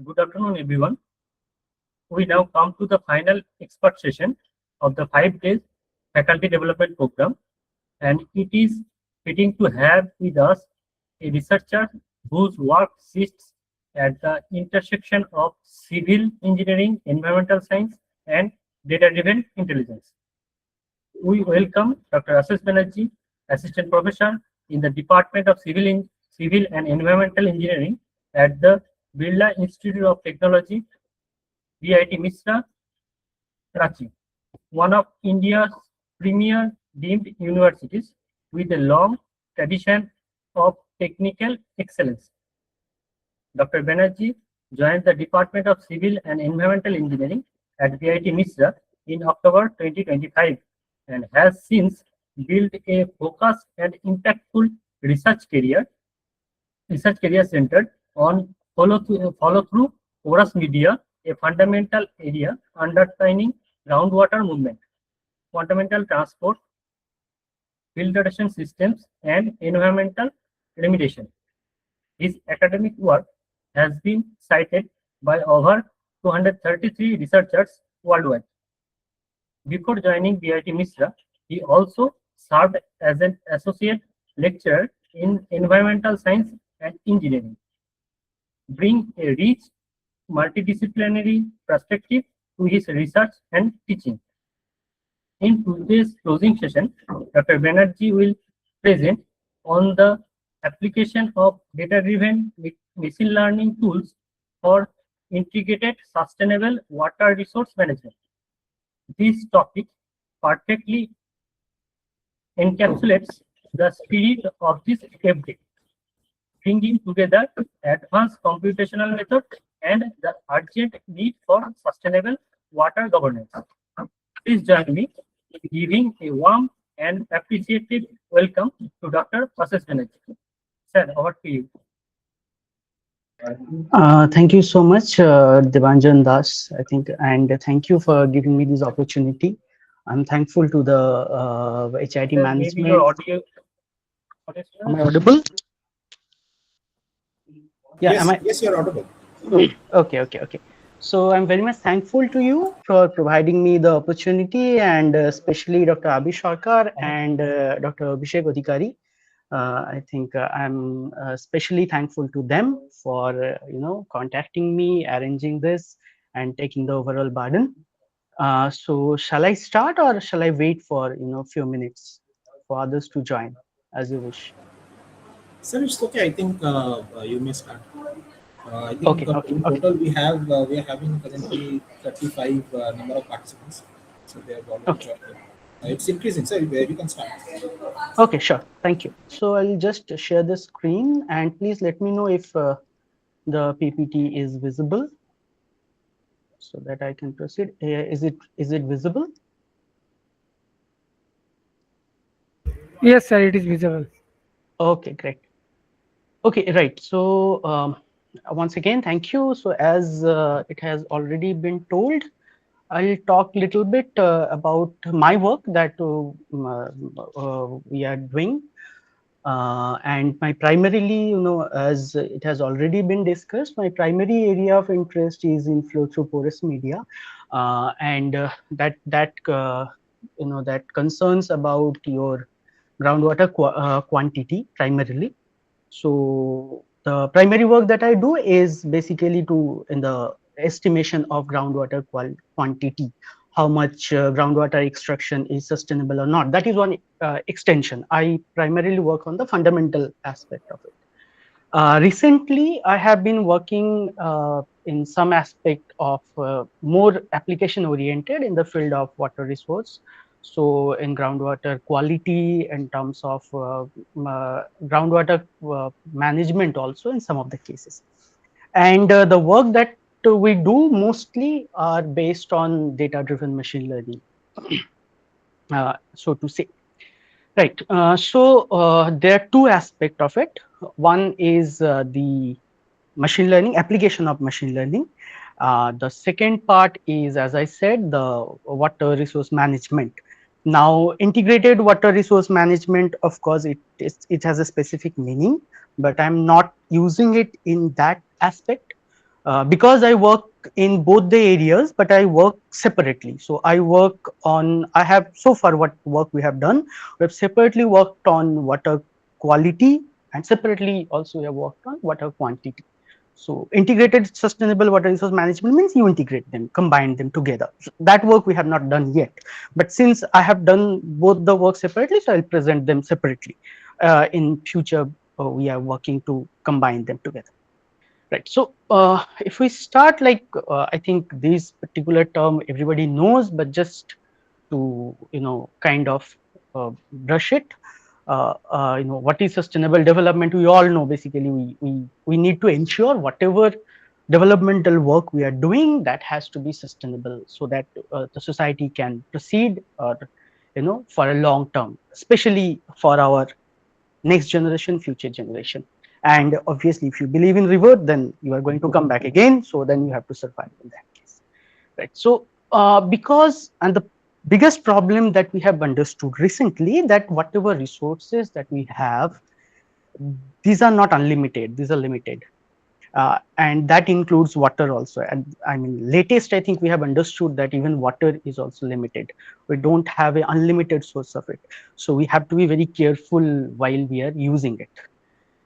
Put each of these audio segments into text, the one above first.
Good afternoon, everyone. We now come to the final expert session of the 5 days faculty development program, and it is fitting to have with us a researcher whose work sits at the intersection of civil engineering, environmental science, and data-driven intelligence. We welcome Dr. Ashish Banerjee, Assistant Professor in the Department of Civil and Environmental Engineering at the Birla Institute of Technology, BIT Misra, Karachi, one of India's premier deemed universities with a long tradition of technical excellence. Dr. Banerjee joined the Department of Civil and Environmental Engineering at BIT Misra in October 2025 and has since built a focused and impactful research career centered on follow-through porous media, a fundamental area underpinning groundwater movement, fundamental transport, filtration systems, and environmental remediation. His academic work has been cited by over 233 researchers worldwide. Before joining BIT Misra, he also served as an associate lecturer in environmental science and engineering, bring a rich multidisciplinary perspective to his research and teaching. In today's closing session, Dr. Banerjee will present on the application of data-driven machine learning tools for integrated sustainable water resource management. This topic perfectly encapsulates the spirit of this FDP, bringing together advanced computational methods and the urgent need for sustainable water governance. Please join me in giving a warm and appreciative welcome to Dr. Ashish Banerjee. Sir, over to you. Thank you so much, Devanjan Das, I think, and thank you for giving me this opportunity. I'm thankful to the HIT Sir, management. maybe your audio. Am I audible? Yeah, yes, you're audible. Okay. So I'm very much thankful to you for providing me the opportunity, and especially Dr. Abhi Sarkar and Dr. Abhishek Adhikari. I think I'm especially thankful to them for contacting me, arranging this, and taking the overall burden. So shall I start, or shall I wait for few minutes for others to join, as you wish? Sir, it's okay. I think you may start. I think Okay. in total we are having currently 35 number of participants. So they have already joined. It's increasing, sir. You can start. Okay, sure. Thank you. So I'll just share the screen, and please let me know if the PPT is visible, so that I can proceed. Is it visible? Yes, sir, it is visible. Okay, great. Okay, right. So once again, thank you. So as it has already been told, I'll talk a little bit about my work that we are doing. And my primarily, as it has already been discussed, my primary area of interest is in flow through porous media, and that concerns about your groundwater quantity primarily. So the primary work that I do is basically in the estimation of groundwater quantity, how much groundwater extraction is sustainable or not. That is one extension. I primarily work on the fundamental aspect of it. Recently, I have been working in some aspect of more application oriented in the field of water resource. So in groundwater quality, in terms of groundwater management also in some of the cases. And the work that we do mostly are based on data-driven machine learning, so to say. Right. There are two aspects of it. One is the machine learning, application of machine learning. The second part is, as I said, the water resource management. Now, integrated water resource management, of course, it has a specific meaning, but I'm not using it in that aspect. because I work in both the areas, but I work separately. So I have so far what work we have done, we have separately worked on water quality, and separately also we have worked on water quantity. So integrated sustainable water resource management means you integrate them, combine them together. So that work we have not done yet. But since I have done both the work separately, so I'll present them separately. In future, we are working to combine them together. Right. So if we start, like I think this particular term everybody knows, but just to kind of brush it, what is sustainable development? We all know basically we need to ensure whatever developmental work we are doing, that has to be sustainable, so that the society can proceed, for a long term, especially for our next generation, future generation. And obviously, if you believe in river, then you are going to come back again. So then you have to survive in that case, right? So because, and the biggest problem that we have understood recently, that whatever resources that we have, these are not unlimited, these are limited. And that includes water also. And I mean, latest, I think we have understood that even water is also limited. We don't have an unlimited source of it. So we have to be very careful while we are using it,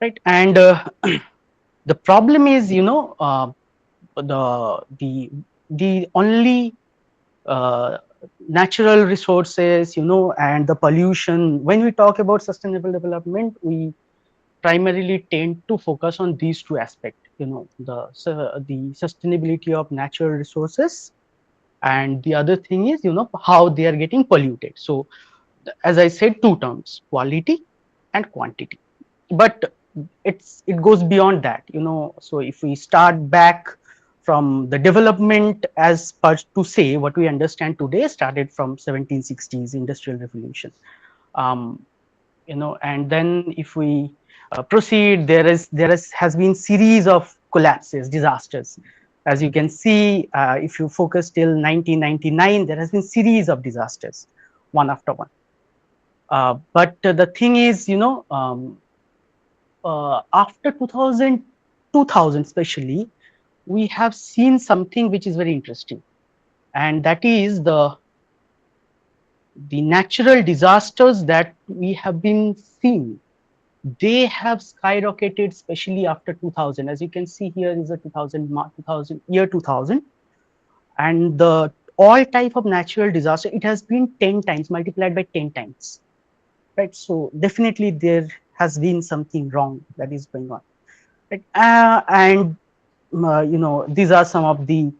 right? And the problem is, the only uh, natural resources, and the pollution. When we talk about sustainable development, we primarily tend to focus on these two aspects, the sustainability of natural resources, and the other thing is, how they are getting polluted. So as I said, two terms, quality and quantity. But it goes beyond that, so if we start back from the development, as per to say, what we understand today started from 1760s industrial revolution. um, and then if we proceed, has been series of collapses, disasters. As you can see, if you focus till 1999, there has been series of disasters, one after one. But the thing is, after 2000 especially, we have seen something which is very interesting, and that is the natural disasters that we have been seeing. They have skyrocketed, especially after 2000. As you can see, here is a 2000, and the all type of natural disaster, it has been 10 times multiplied by 10 times, right? So definitely there has been something wrong that is going on, right? And these are some of the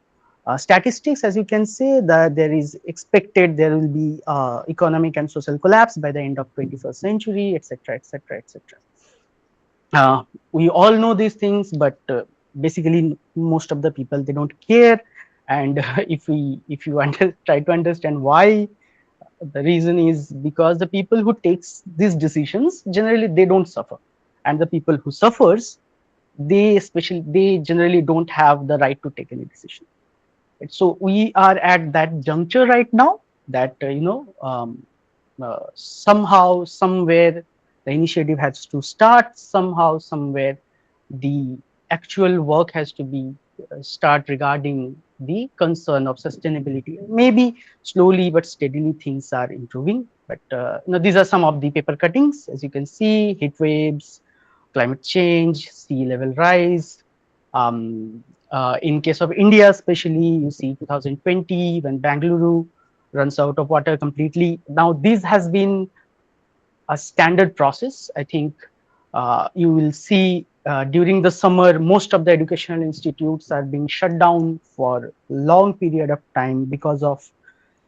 statistics. As you can see, that there is expected there will be economic and social collapse by the end of 21st century, etc., etc., etc. We all know these things, but basically most of the people, they don't care. And if you try to understand why, the reason is because the people who takes these decisions, generally they don't suffer, and the people who suffers, they generally don't have the right to take any decision, right? So we are at that juncture right now, that somehow, somewhere, the initiative has to start. Somehow, somewhere, the actual work has to be start regarding the concern of sustainability. Maybe slowly but steadily things are improving. But these are some of the paper cuttings. As you can see, heat waves, climate change, sea level rise. In case of India, especially, you see 2020, when Bangalore runs out of water completely. Now, this has been a standard process. I think you will see during the summer, most of the educational institutes are being shut down for long period of time because of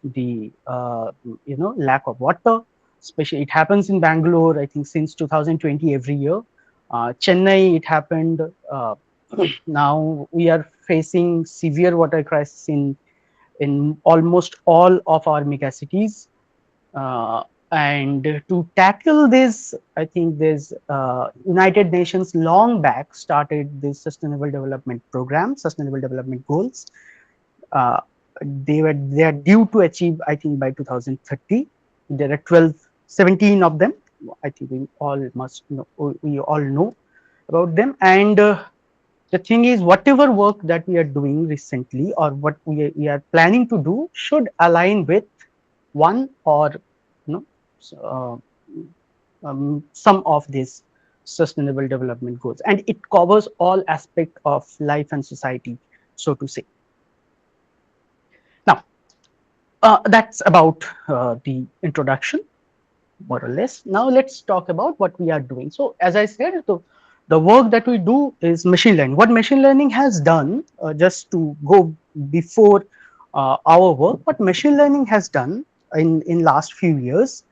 the lack of water. Especially, it happens in Bangalore, I think, since 2020 every year. Chennai, it happened. Now we are facing severe water crisis in almost all of our megacities. Uh, and to tackle this, I think there's United Nations long back started this Sustainable Development Program, Sustainable Development Goals. Uh, they are due to achieve, I think, by 2030. There are 17 of them. I think we all must know, we all know about them. And The thing is, whatever work that we are doing recently or what we are planning to do should align with one or some of these sustainable development goals, and it covers all aspects of life and society, so to say. Now, that's about the introduction, more or less. Now let's talk about what we are doing. So as I said, the work that we do is machine learning. What machine learning has done, just to go before our work, what machine learning has done in last few years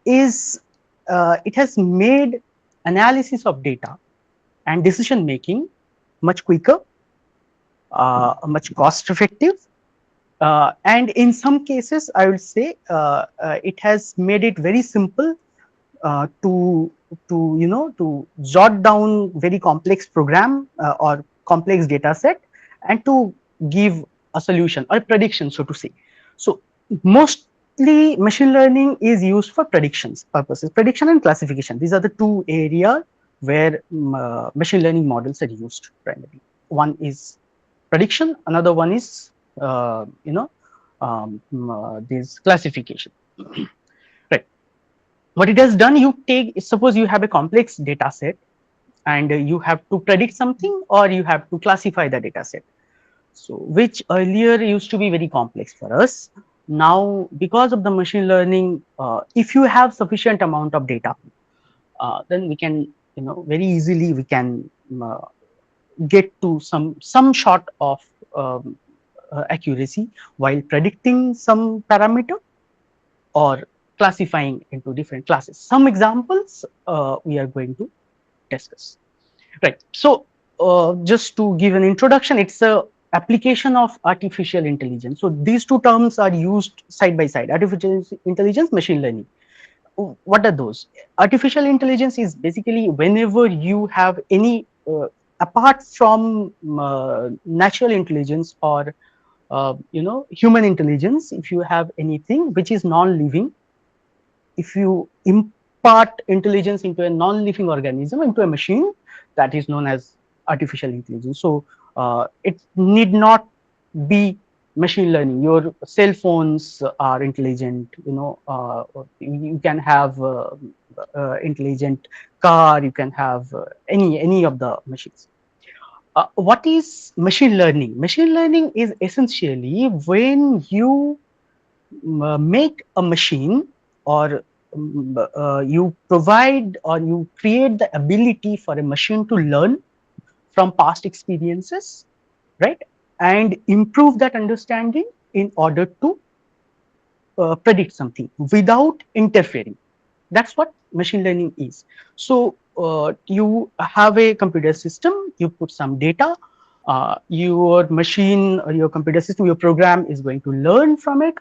is it has made analysis of data and decision making much quicker, much cost effective, and in some cases I would say it has made it very simple to jot down very complex program or complex data set and to give a solution or a prediction, so to say. So mostly machine learning is used for predictions purposes, prediction and classification. These are the two areas where machine learning models are used primarily. One is prediction, another one is this classification. Right. What it has done, you take, suppose you have a complex data set and you have to predict something or you have to classify the data set. So which earlier used to be very complex for us. Now, because of the machine learning, if you have sufficient amount of data, then we can, very easily we can get to some sort of accuracy while predicting some parameter or classifying into different classes. Some examples we are going to discuss. Right. So just to give an introduction, it's a application of artificial intelligence. So these two terms are used side by side: artificial intelligence, machine learning. What are those? Artificial intelligence is basically whenever you have any apart from natural intelligence or human intelligence, if you have anything which is non-living, if you impart intelligence into a non-living organism, into a machine, that is known as artificial intelligence. So it need not be machine learning. Your cell phones are intelligent, you can have intelligent car, you can have any of the machines. What is machine learning? Machine learning is essentially when you make a machine or you provide or you create the ability for a machine to learn from past experiences, right, and improve that understanding in order to predict something without interfering. That's what machine learning is. So you have a computer system, you put some data, your machine or your computer system, your program is going to learn from it.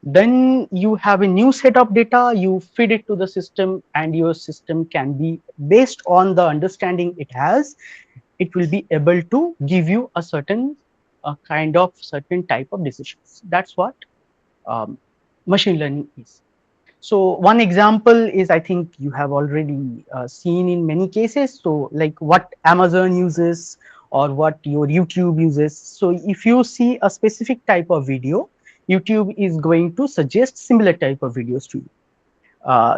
Then you have a new set of data, you feed it to the system, and your system can be, based on the understanding it has, it will be able to give you a certain kind of certain type of decisions. That's what machine learning is. So one example is, I think you have already seen in many cases. So like what Amazon uses or what your YouTube uses. So if you see a specific type of video, YouTube is going to suggest similar type of videos to you.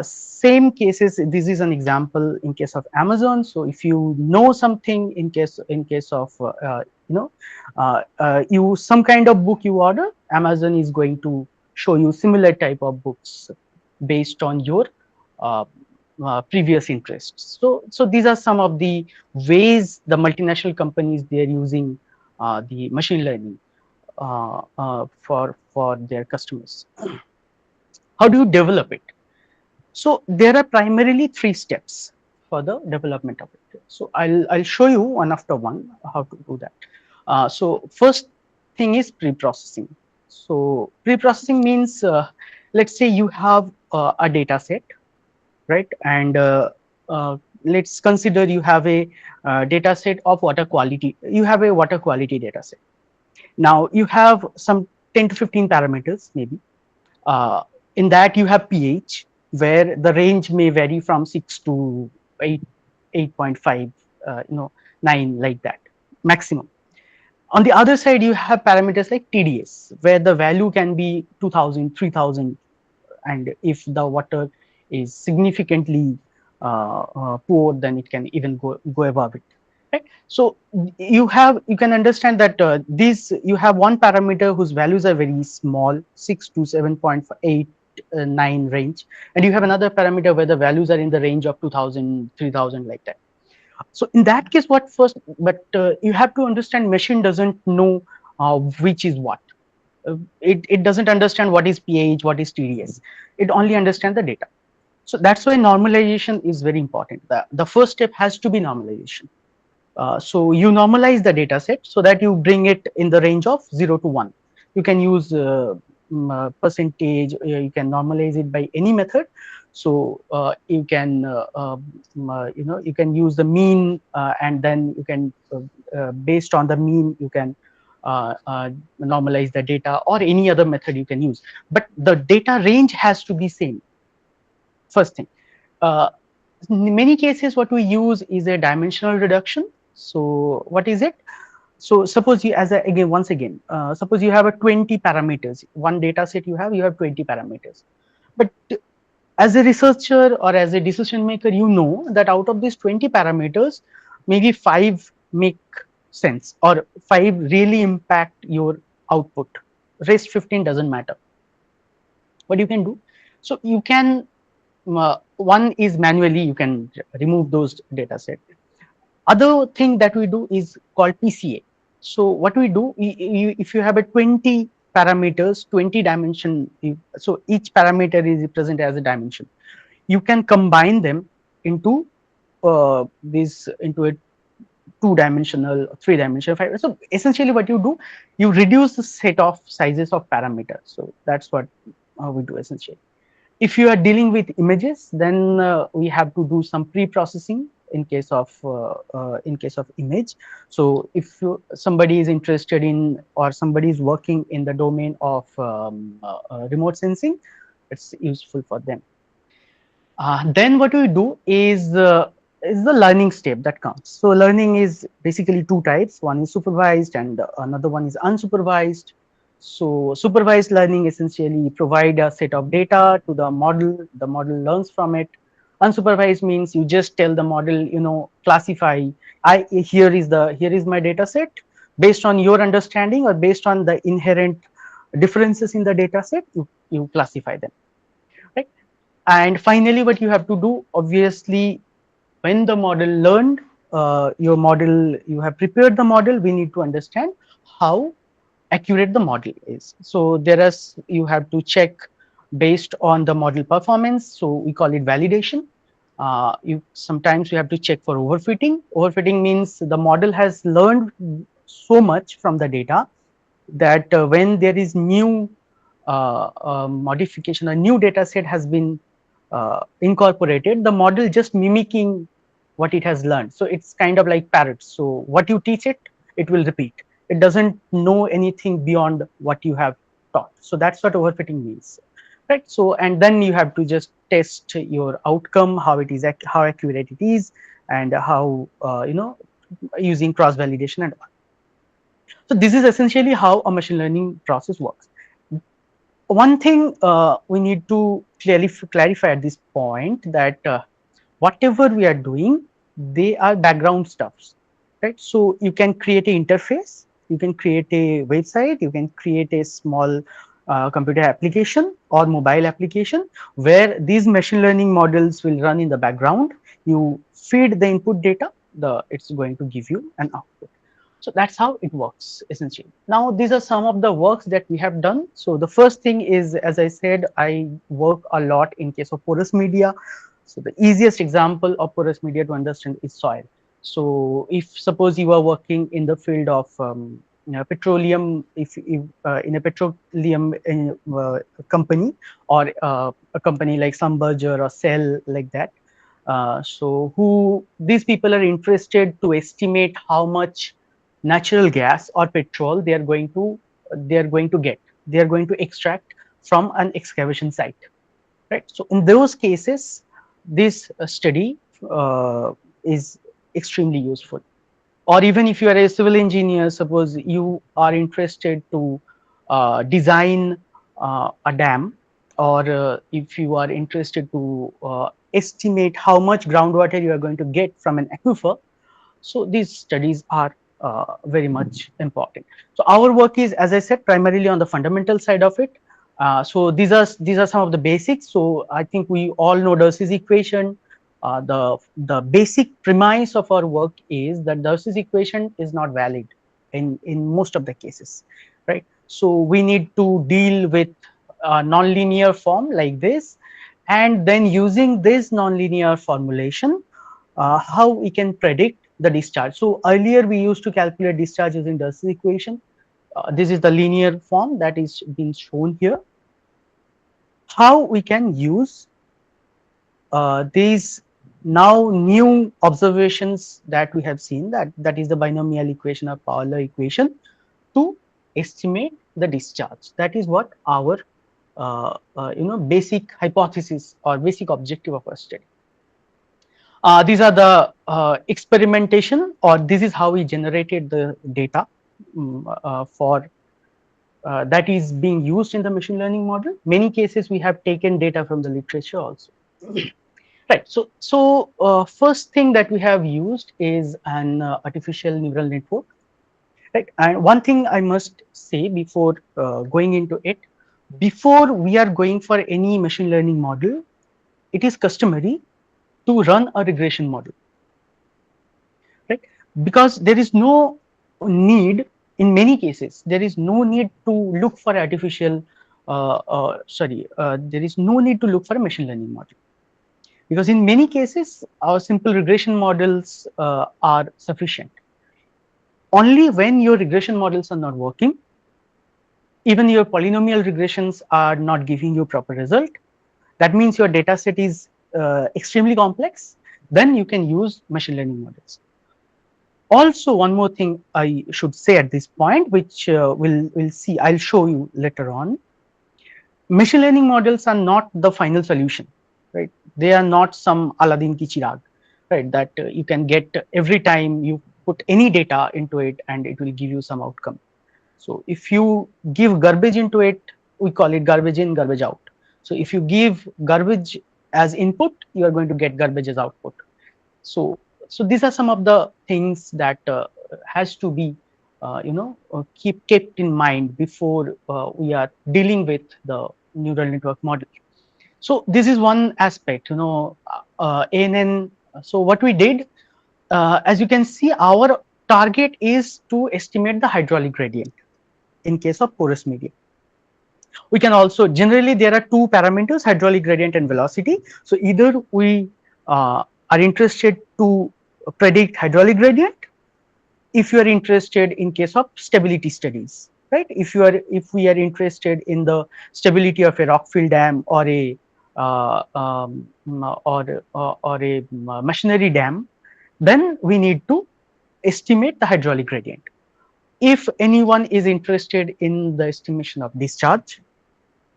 Same cases, this is an example in case of Amazon. So if you know something in case of you some kind of book you order, Amazon is going to show you similar type of books based on your previous interests. So these are some of the ways the multinational companies, they are using the machine learning for their customers. How do you develop it? So there are primarily 3 steps for the development of it. So I'll show you one after one how to do that. So first thing is pre-processing. So pre-processing means let's say you have a data set, right? And let's consider you have a data set of water quality. You have a water quality data set. Now you have some 10 to 15 parameters maybe. In that you have pH, where the range may vary from 6 to 8, 8.5. 9 like that maximum. On the other side, you have parameters like TDS, where the value can be 2000, 3000, and if the water is significantly poor, then it can even go above it. Right. So you can understand that you have one parameter whose values are very small, 6 to 7.8 9 range, and you have another parameter where the values are in the range of 2000, 3000 like that. So in that case, you have to understand machine doesn't know which is what. It doesn't understand what is pH, what is TDS. It only understands the data. So that's why normalization is very important. The first step has to be normalization. So you normalize the data set so that you bring it in the range of 0 to 1. You can use percentage, you can normalize it by any method. So you can you can use the mean, and then you can based on the mean you can normalize the data, or any other method you can use, but the data range has to be same. First thing, in many cases what we use is a dimensional reduction. So what is it? So suppose you, once again, suppose you have a 20 parameters, one data set you have 20 parameters, but as a researcher or as a decision maker, you know that out of these 20 parameters, maybe 5 make sense, or 5 really impact your output. Rest 15 doesn't matter. What you can do? So you can, one is manually you can remove those data set. Other thing that we do is called PCA. So what we do, if you have a 20 parameters, 20 dimension, so each parameter is represented as a dimension. You can combine them into into a 2-dimensional, 3-dimensional, 5. So essentially what you do, you reduce the set of sizes of parameters. So that's what we do essentially. If you are dealing with images, then we have to do some pre-processing in case of image. So if somebody is interested in, or somebody is working in the domain of remote sensing, it's useful for them. Then what we do is the learning step that comes. So learning is basically 2 types. One is supervised and another one is unsupervised. So supervised learning essentially provide a set of data to the model learns from it. Unsupervised means you just tell the model, classify, here is my data set. Based on your understanding or based on the inherent differences in the data set, you classify them. And finally, what you have to do, obviously, when the model learned, you have prepared the model, we need to understand how accurate the model is. So you have to check based on the model performance. So we call it validation. Sometimes you have to check for overfitting. Overfitting means the model has learned so much from the data that when there is new modification, a new data set has been incorporated, the model just mimicking what it has learned. So it's kind of like parrots. So what you teach it, it will repeat. It doesn't know anything beyond what you have taught. So that's what overfitting means, right? So and then you have to just test your outcome, how accurate it is, and how using cross validation and all. So this is essentially how a machine learning process works. One thing we need to clearly clarify at this point, that whatever we are doing, they are background stuffs, right? So you can create an interface, you can create a website, you can create a small computer application or mobile application where these machine learning models will run in the background. You feed the input data, it's going to give you an output. So that's how it works essentially. Now these are some of the works that we have done. So the first thing is, as I said, I work a lot in case of porous media. So the easiest example of porous media to understand is soil. So if suppose you are working in the field of petroleum, if in a petroleum company, or a company like Schlumberger or Shell like that, so these people are interested to estimate how much natural gas or petrol they are going to extract from an excavation site, right? So in those cases, this study is extremely useful. or even if you are a civil engineer, suppose you are interested to design a dam, or if you are interested to estimate how much groundwater you are going to get from an aquifer. So these studies are very much important. So our work is, as I said, primarily on the fundamental side of it. So these are some of the basics. So I think we all know Darcy's equation. The basic premise of our work is that Darcy's equation is not valid in most of the cases, right? So we need to deal with a nonlinear form like this, and then using this nonlinear formulation, how we can predict the discharge. So earlier we used to calculate discharge using Darcy's equation. This is the linear form that is being shown here. How we can use these now new observations that we have seen, that is the binomial equation or power law equation, to estimate the discharge. That is what our basic hypothesis or basic objective of our study. These are the experimentation, or this is how we generated the data for that is being used in the machine learning model. Many cases we have taken data from the literature also. Right. So first thing that we have used is an artificial neural network. Right. And one thing I must say before going into it, before we are going for any machine learning model, it is customary to run a regression model, right? Because there is no need, in many cases, there is no need to look for artificial, there is no need to look for a machine learning model. Because in many cases, our simple regression models are sufficient. Only when your regression models are not working, even your polynomial regressions are not giving you proper result, that means your data set is extremely complex, then you can use machine learning models. Also, one more thing I should say at this point, which we'll see, I'll show you later on. Machine learning models are not the final solution, right? They are not some Aladdin ki chirag, right? That you can get every time you put any data into it and it will give you some outcome. So if you give garbage into it, we call it garbage in, garbage out. So if you give garbage as input, you are going to get garbage as output. So these are some of the things that has to be kept in mind before we are dealing with the neural network model. So this is one aspect, ANN. So what we did, as you can see, our target is to estimate the hydraulic gradient in case of porous media. We can also, generally there are two parameters, hydraulic gradient and velocity. So either we are interested to predict hydraulic gradient, if you are interested in case of stability studies, right? If we are interested in the stability of a rockfill dam or a machinery dam, then we need to estimate the hydraulic gradient. If anyone is interested in the estimation of discharge,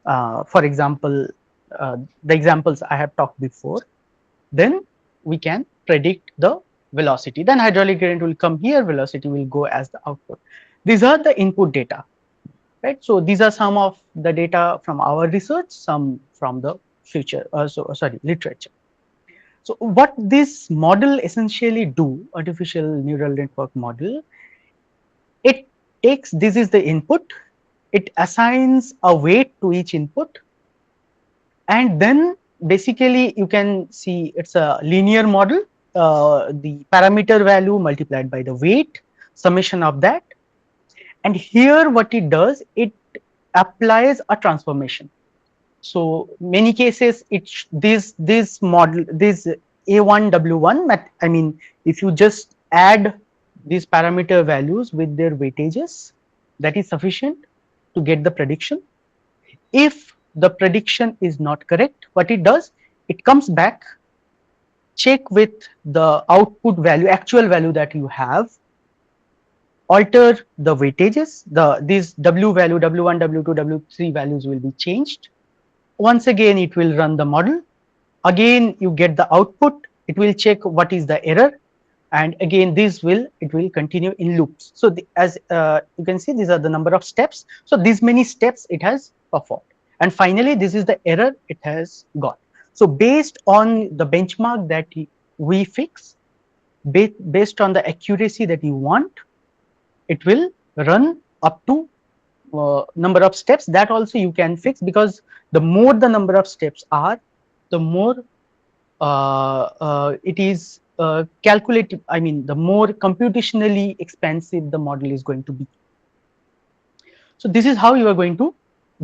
for example, the examples I have talked before, then we can predict the velocity. Then hydraulic gradient will come here, velocity will go as the output. These are the input data, right? So these are some of the data from our research, some from the literature. So what this model essentially do, artificial neural network model, it takes, this is the input, it assigns a weight to each input, and then basically you can see it's a linear model, the parameter value multiplied by the weight, summation of that. And here what it does, it applies a transformation. So many cases, this model, this A1 W1, I mean, if you just add these parameter values with their weightages, that is sufficient to get the prediction. If the prediction is not correct, what it does, it comes back, check with the output value, actual value that you have, alter the weightages, these W value, W1, W2, W3 values will be changed. Once again, it will run the model. Again, you get the output. It will check what is the error, and again this will continue in loops. So as you can see, these are the number of steps. So these many steps it has performed, and finally this is the error it has got. So based on the benchmark that we fix, based on the accuracy that you want, it will run up to number of steps. That also you can fix, because the more the number of steps are, the more it is calculated, I mean, the more computationally expensive the model is going to be. So this is how you are going to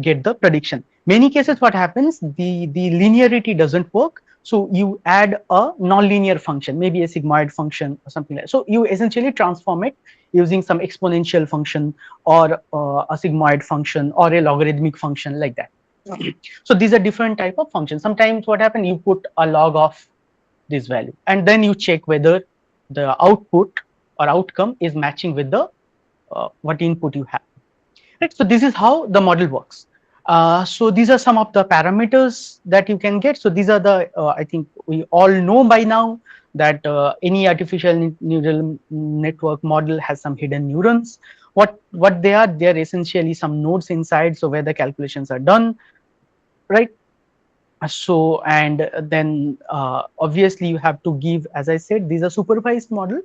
get the prediction. Many cases what happens, the linearity doesn't work, so you add a non-linear function, maybe a sigmoid function or something like that. So you essentially transform it using some exponential function, or a sigmoid function, or a logarithmic function, like that. So these are different type of functions. Sometimes what happens, you put a log of this value, and then you check whether the output or outcome is matching with the what input you have. Right, so this is how the model works. So these are some of the parameters that you can get. So these are the I think we all know by now that any artificial neural network model has some hidden neurons. What they are essentially some nodes inside, so where the calculations are done, right? So and then obviously you have to give, as I said, these are supervised model.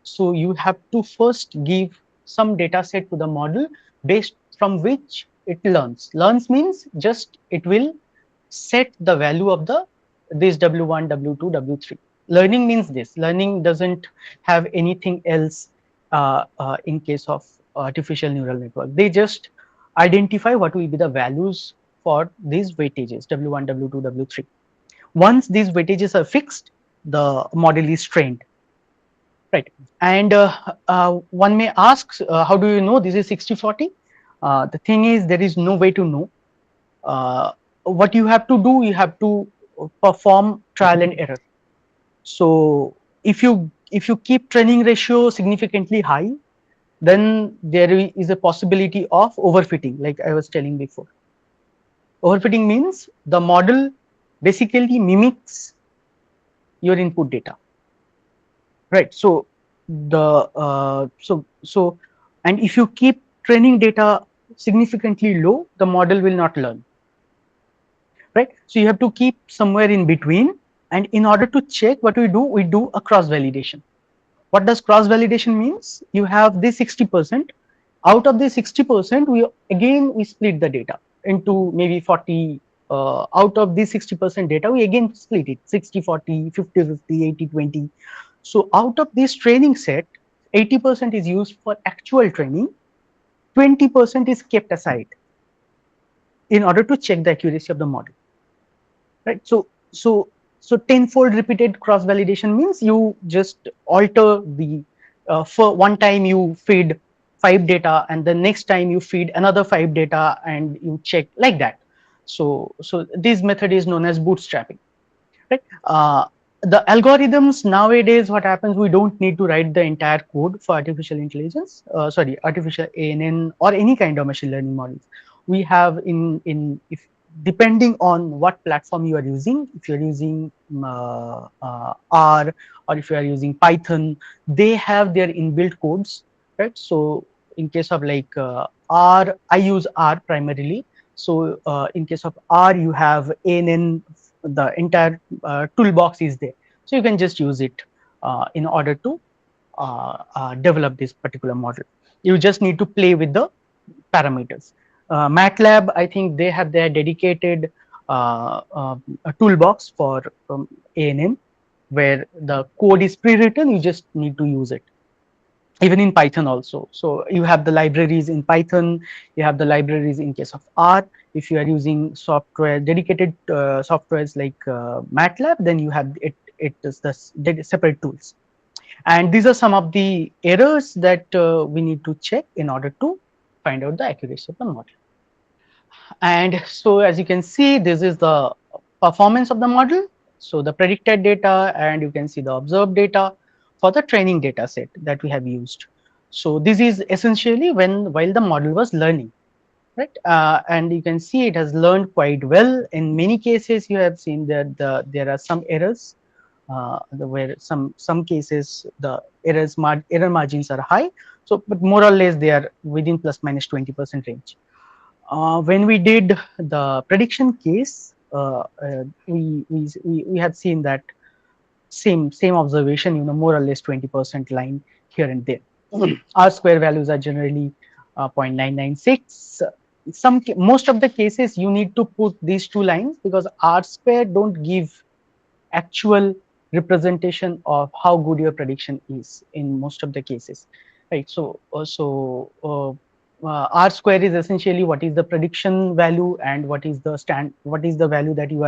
So you have to first give some data set to the model, based from which it learns. Learns means just it will set the value of the this W1, W2, W3. Learning means this. Learning doesn't have anything else in case of artificial neural network. They just identify what will be the values for these weightages W1, W2, W3. Once these weightages are fixed, the model is trained. Right, and one may ask, how do you know this is 60/40? The thing is, there is no way to know. What you have to do, you have to perform trial and error. So if you keep training ratio significantly high, then there is a possibility of overfitting, like I was telling before. Overfitting means the model basically mimics your input data. Right, so the and if you keep training data significantly low, the model will not learn. Right, so you have to keep somewhere in between, and in order to check, what we do a cross validation. What does cross validation means? You have this 60%. Out of this 60%, we split the data into maybe 40. Out of this 60% data, we again split it 60/40, 50/50, 80/20. So out of this training set, 80% is used for actual training, 20% is kept aside in order to check the accuracy of the model. Right, so tenfold repeated cross validation means you just alter the for one time you feed 5 data, and the next time you feed another 5 data, and you check like that. So this method is known as bootstrapping. Right, the algorithms nowadays, what happens, we don't need to write the entire code for artificial intelligence, artificial ANN or any kind of machine learning models. We have if depending on what platform you are using, if you're using R, or if you are using Python, they have their inbuilt codes, right? So in case of like R, I use R primarily. So in case of R, you have ANN, the entire toolbox is there. So you can just use it in order to develop this particular model. You just need to play with the parameters. MATLAB, I think they have their dedicated a toolbox for ANN, where the code is pre-written, you just need to use it. Even in Python also. So you have the libraries in Python, you have the libraries in case of R. If you are using software, dedicated softwares like MATLAB, then you have it is the separate tools. And these are some of the errors that we need to check in order to find out the accuracy of the model. And so as you can see, this is the performance of the model. So the predicted data, and you can see the observed data for the training data set that we have used. So this is essentially while the model was learning, right? And you can see it has learned quite well. In many cases, you have seen that there are some errors where some cases the error margins are high. So, but more or less they are within plus minus 20% range. When we did the prediction case, we had seen that same observation, more or less 20% line here and there. R square values are generally 0.996. Most of the cases you need to put these two lines because R square don't give actual representation of how good your prediction is in most of the cases, right? R square is essentially what is the prediction value and what is the value that you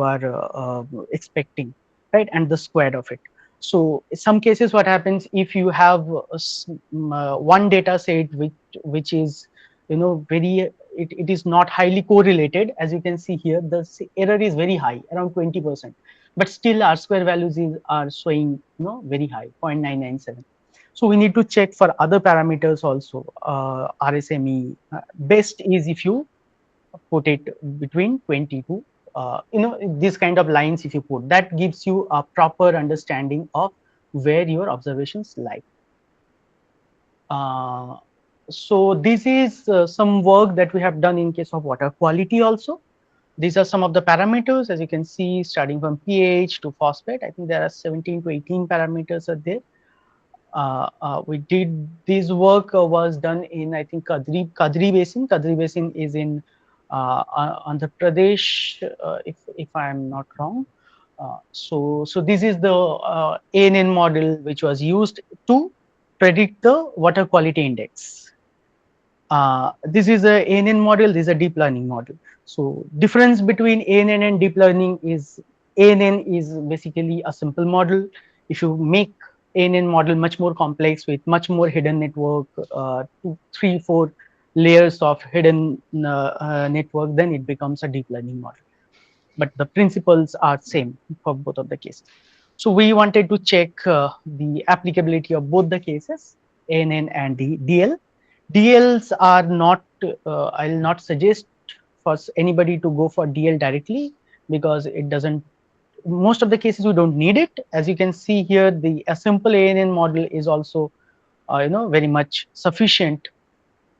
are expecting, right, and the square of it. So in some cases what happens if you have one data set which is very it is not highly correlated. As you can see here, the error is very high, around 20%, but still R square values are showing very high, 0.997. So we need to check for other parameters also. RSME best is if you put it between 20 to this kind of lines. If you put that, gives you a proper understanding of where your observations lie. So this is some work that we have done in case of water quality also. These are some of the parameters, as you can see, starting from pH to phosphate. I think there are 17 to 18 parameters are there. We did this work was done in, I think, Kadri Basin. Kadri Basin is in Andhra Pradesh, if I am not wrong. So this is the ANN model which was used to predict the water quality index. This is a ANN model. This is a deep learning model. So difference between ANN and deep learning is ANN is basically a simple model. If you make ANN model much more complex with much more hidden network, 2, 3, 4 layers of hidden network, then it becomes a deep learning model. But the principles are same for both of the cases. So we wanted to check the applicability of both the cases, ANN and the DL. DLs are not, I'll not suggest for anybody to go for DL directly because it doesn't, most of the cases we don't need it. As you can see here, a simple ANN model is also very much sufficient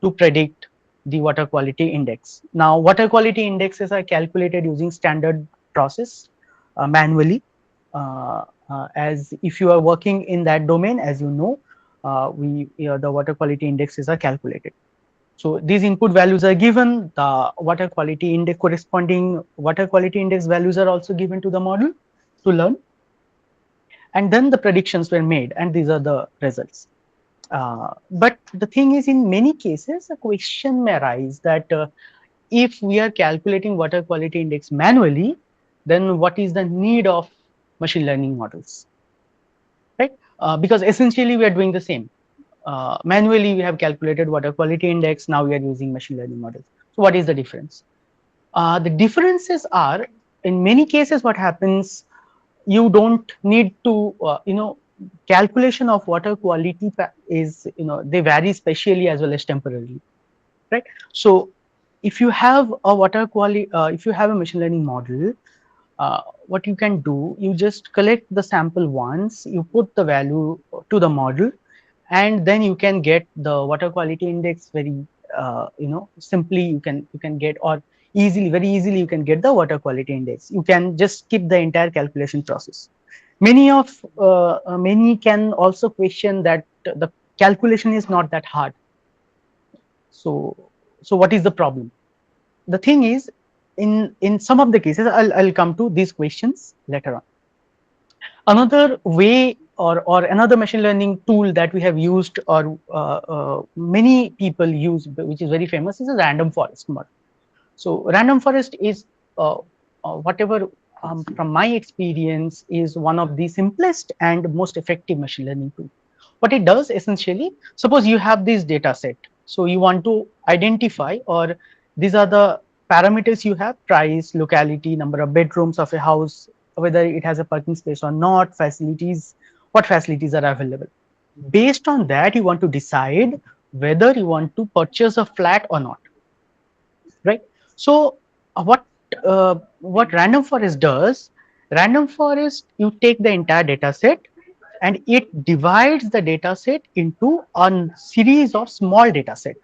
to predict the water quality index. Now, water quality indexes are calculated using standard process manually. As if you are working in that domain, as you know, the water quality indexes are calculated. So these input values are given, the water quality index, corresponding water quality index values are also given to the model to learn. And then the predictions were made, and these are the results. But the thing is, in many cases, a question may arise that if we are calculating water quality index manually, then what is the need of machine learning models, right? Because essentially we are doing the same. Manually we have calculated water quality index, now we are using machine learning models. So what is the difference? The differences are, in many cases what happens, you don't need to calculation of water quality is they vary spatially as well as temporally, right? So if you have a water quality, if you have a machine learning model, what you can do, you just collect the sample once, you put the value to the model, and then you can get the water quality index very simply. You can get, or very easily you can get the water quality index. You can just skip the entire calculation process. Many can also question that the calculation is not that hard. So what is the problem? The thing is, in some of the cases, I'll come to these questions later on. Another way or another machine learning tool that we have used, or many people use, which is very famous, is a random forest model. So random forest is whatever from my experience is one of the simplest and most effective machine learning tool. What it does essentially, suppose you have this data set, so you want to identify, or these are the parameters you have: price, locality, number of bedrooms of a house, whether it has a parking space or not, facilities, what facilities are available. Based on that, you want to decide whether you want to purchase a flat or not, right? So what random forest does, Random forest, you take the entire data set and it divides the data set into a series of small data set,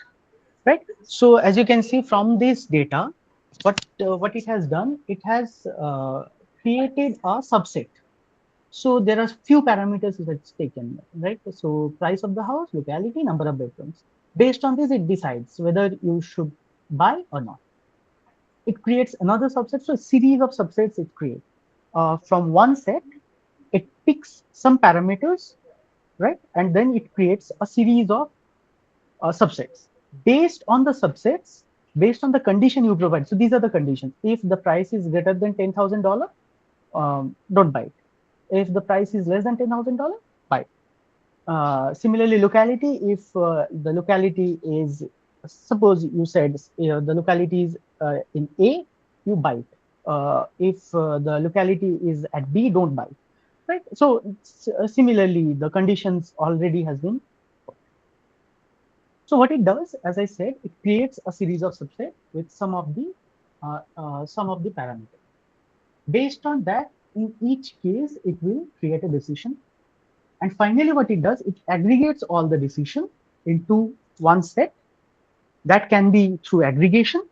right? So as you can see from this data, what it has done, it has created a subset. So there are few parameters that's taken, right? So price of the house, locality, number of bedrooms. Based on this, it decides whether you should buy or not. It creates another subset. So a series of subsets it creates. From one set, it picks some parameters, right? And then it creates a series of subsets. Based on the subsets, based on the condition you provide. So these are the conditions. If the price is greater than $10,000, don't buy it. If the price is less than $10,000, buy it. Similarly, locality, if the locality is, suppose you said the locality is in A, you buy it. If the locality is at B, don't buy it. Right. So similarly, the conditions already has been. So what it does, as I said, it creates a series of subsets with some of the parameters. Based on that, in each case, it will create a decision. And finally, what it does, it aggregates all the decision into one set. That can be through aggregation.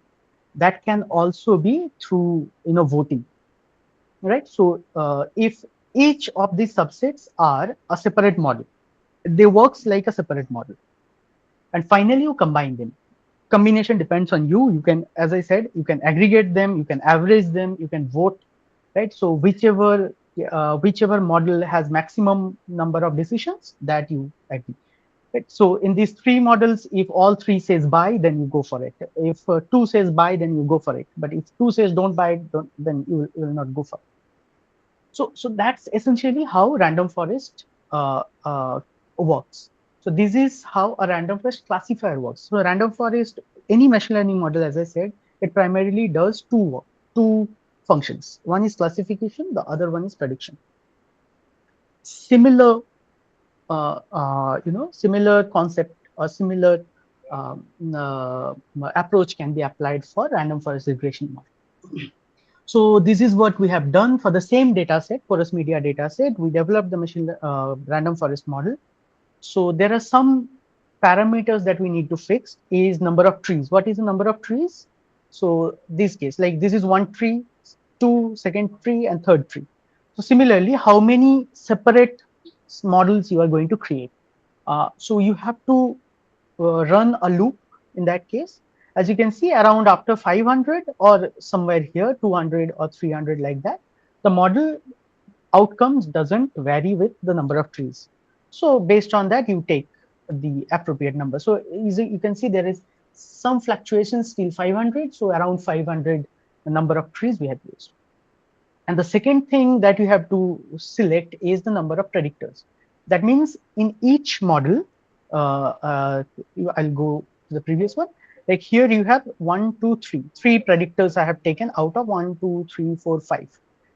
That can also be through voting, right? So if each of these subsets are a separate model, they works like a separate model. And finally, you combine them. Combination depends on you. You can, as I said, you can aggregate them, you can average them, you can vote, right? So whichever model has maximum number of decisions, that you agree. Right? So in these three models, if all three says buy, then you go for it. If two says buy, then you go for it. But if two says don't buy, then you will not go for it. So that's essentially how random forest works. So this is how a random forest classifier works. So random forest, any machine learning model, as I said, it primarily does two functions. One is classification, the other one is prediction. Similar, similar concept or similar approach can be applied for random forest regression model. So this is what we have done for the same data set, porous media data set. We developed the random forest model. So there are some parameters that we need to fix is number of trees. What is the number of trees? So this case, like this is one tree, two, second tree, and third tree. So similarly, how many separate models you are going to create? So you have to run a loop in that case. As you can see, around after 500 or somewhere here 200 or 300 like that, the model outcomes doesn't vary with the number of trees. So based on that, you take the appropriate number. So you can see there is some fluctuations till 500. So around 500 the number of trees we have used. And the second thing that you have to select is the number of predictors. That means in each model, I'll go to the previous one. Like here you have 1, 2, 3. 3 predictors I have taken out of 1, 2, 3, 4, 5.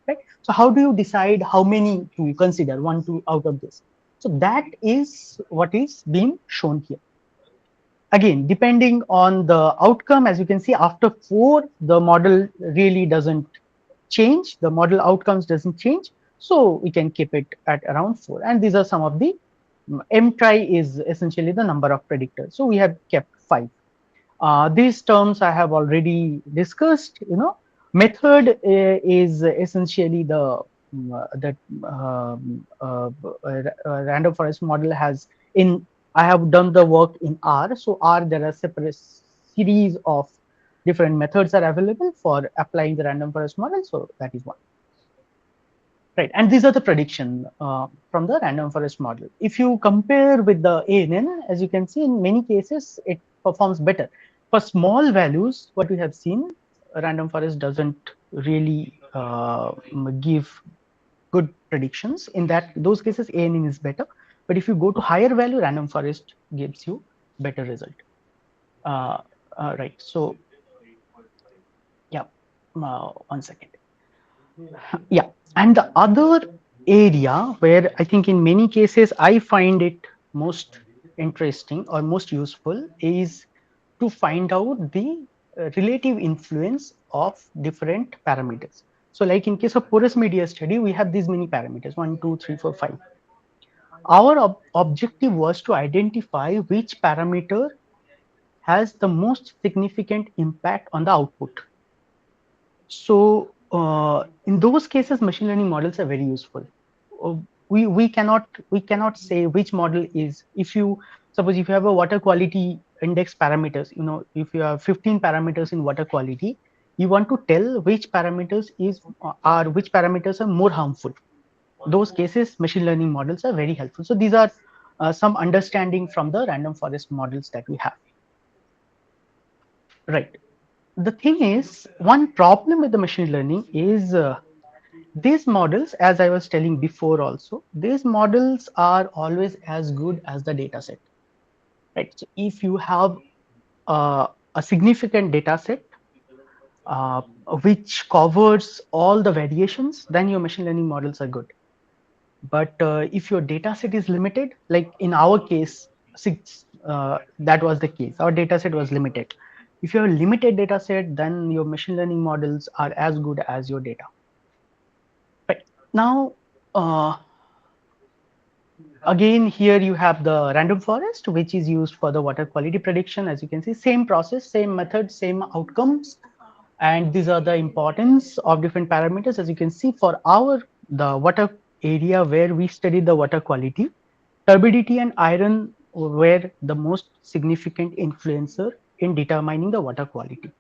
Right? So how do you decide how many to consider 1, 2 out of this? So that is what is being shown here. Again, depending on the outcome, as you can see, after 4, the model really doesn't change. The model outcomes doesn't change. So we can keep it at around 4. And these are some of the M try is essentially the number of predictors. So we have kept 5. These terms I have already discussed. Method is essentially the random forest model has in. I have done the work in R. So R, there are separate series of different methods are available for applying the random forest model. So that is one. Right, and these are the prediction from the random forest model. If you compare with the ANN, as you can see, in many cases it performs better. For small values, what we have seen, random forest doesn't really give good predictions. In those cases, ANN is better. But if you go to higher value, random forest gives you better result. Right. So, yeah. 1 second. Yeah, and the other area where I think in many cases I find it most interesting or most useful is to find out the relative influence of different parameters. So like in case of porous media study, we have these many parameters, 1, 2, 3, 4, 5. Our objective was to identify which parameter has the most significant impact on the output. So in those cases, machine learning models are very useful. Uh, we cannot say which model is. If you suppose if you have a water quality index parameters, if you have 15 parameters in water quality, you want to tell which parameters which parameters are more harmful. Those cases, machine learning models are very helpful. So these are some understanding from the random forest models that we have. Right. The thing is, one problem with the machine learning is these models, as I was telling before also, these models are always as good as the data set. Right. So if you have a significant data set uh, which covers all the variations, then your machine learning models are good. But if your data set is limited, like in our case, that was the case. Our data set was limited. If you have a limited data set, then your machine learning models are as good as your data. Right. Now, again, here you have the random forest, which is used for the water quality prediction. As you can see, same process, same method, same outcomes. And these are the importance of different parameters. As you can see, for the water area where we studied the water quality, turbidity and iron were the most significant influencer in determining the water quality.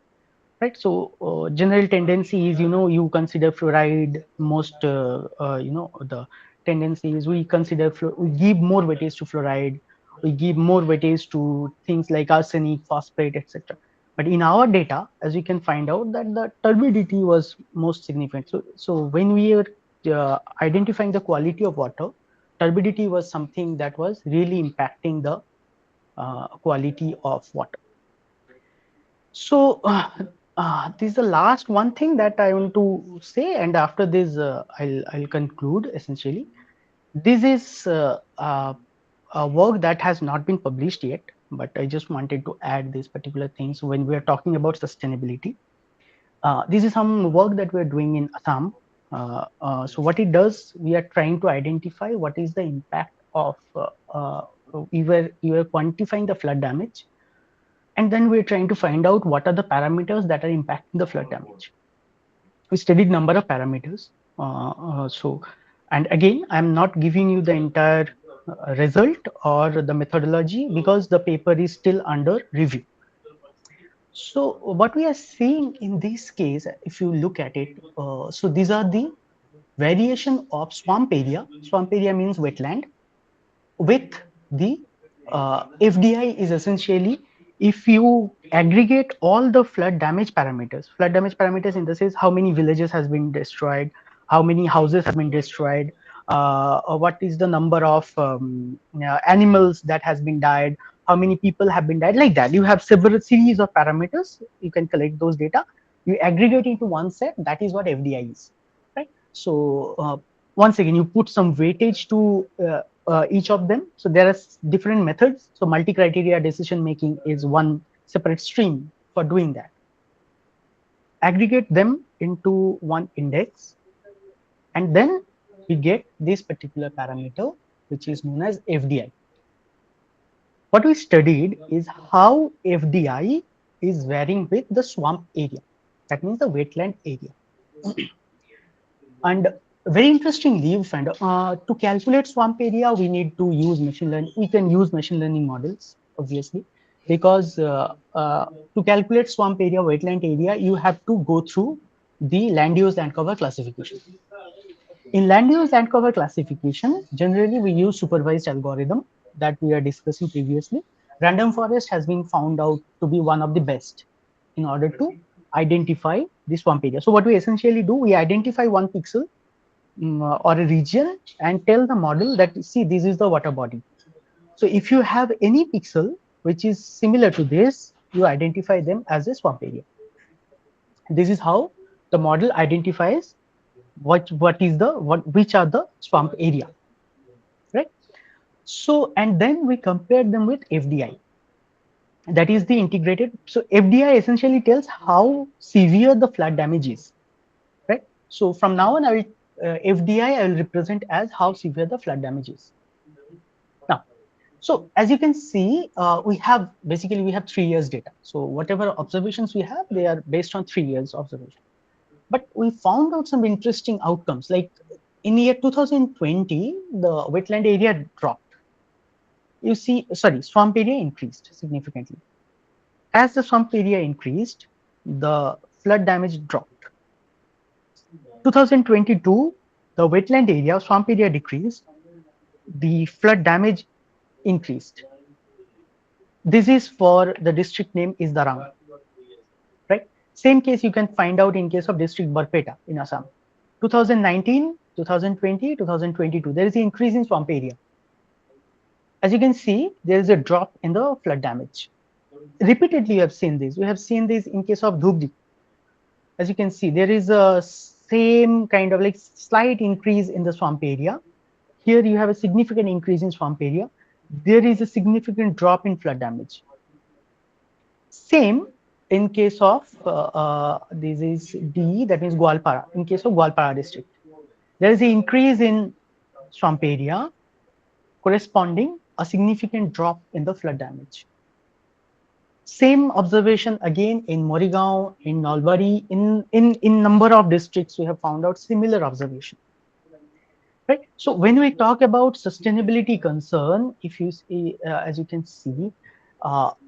Right. So general tendency is, you consider fluoride most, the tendency is we consider, we give more weightage to fluoride, we give more weightage to things like arsenic, phosphate, etc. But in our data, as you can find out, that the turbidity was most significant. So when we are identifying the quality of water, turbidity was something that was really impacting the quality of water. So this is the last one thing that I want to say, and after this, I'll conclude. Essentially, this is a work that has not been published yet, but I just wanted to add these particular things when we are talking about sustainability. This is some work that we're doing in Assam. So what it does, we are trying to identify what is the impact of we were quantifying the flood damage, and then we're trying to find out what are the parameters that are impacting the flood damage. We studied number of parameters. And again, I'm not giving you the entire result or the methodology because the paper is still under review. So what we are seeing in this case, if you look at it, so these are the variation of swamp area. Swamp area means wetland, with the FDI is essentially if you aggregate all the flood damage parameters in the sense how many villages has been destroyed, how many houses have been destroyed, what is the number of animals that has been died, how many people have been died, like that. You have several series of parameters. You can collect those data. You aggregate into one set. That is what FDI is, right? So once again, you put some weightage to each of them. So there are different methods. So multi-criteria decision making is one separate stream for doing that. Aggregate them into one index, and then we get this particular parameter, which is known as FDI. What we studied is how FDI is varying with the swamp area. That means the wetland area. And very interestingly, you find to calculate swamp area, we need to use machine learning. We can use machine learning models, obviously, because to calculate swamp area, wetland area, you have to go through the land use land cover classification. In land use land cover classification, generally we use supervised algorithm that we are discussing previously. Random forest has been found out to be one of the best in order to identify the swamp area. So what we essentially do, we identify one pixel or a region and tell the model that, see, this is the water body. So if you have any pixel which is similar to this, you identify them as a swamp area. This is how the model identifies which are the swamp area, right? So, and then we compare them with FDI. That is the integrated. So FDI essentially tells how severe the flood damage is, right? So from now on, I will FDI I will represent as how severe the flood damage is. Now, so as you can see, we have 3 years data. So whatever observations we have, they are based on 3 years observation. But we found out some interesting outcomes. Like in year 2020, the wetland area dropped. You see, sorry, swamp area increased significantly. As the swamp area increased, the flood damage dropped. 2022, the wetland area, swamp area decreased, the flood damage increased. This is for the district name is Darang, right? Same case you can find out in case of district Barpeta in Assam. 2019, 2020, 2022, there is an increase in swamp area. As you can see, there is a drop in the flood damage. Repeatedly, you have seen this. We have seen this in case of Dhubri. As you can see, there is a same kind of like slight increase in the swamp area. Here you have a significant increase in swamp area. There is a significant drop in flood damage. Same in case of this is D, that means Gwalpara. In case of Gwalpara district, there is an increase in swamp area, corresponding a significant drop in the flood damage. Same observation again in Morigaon, in Nalbari, in number of districts we have found out similar observation. Right. So when we talk about sustainability concern, if you see, as you can see,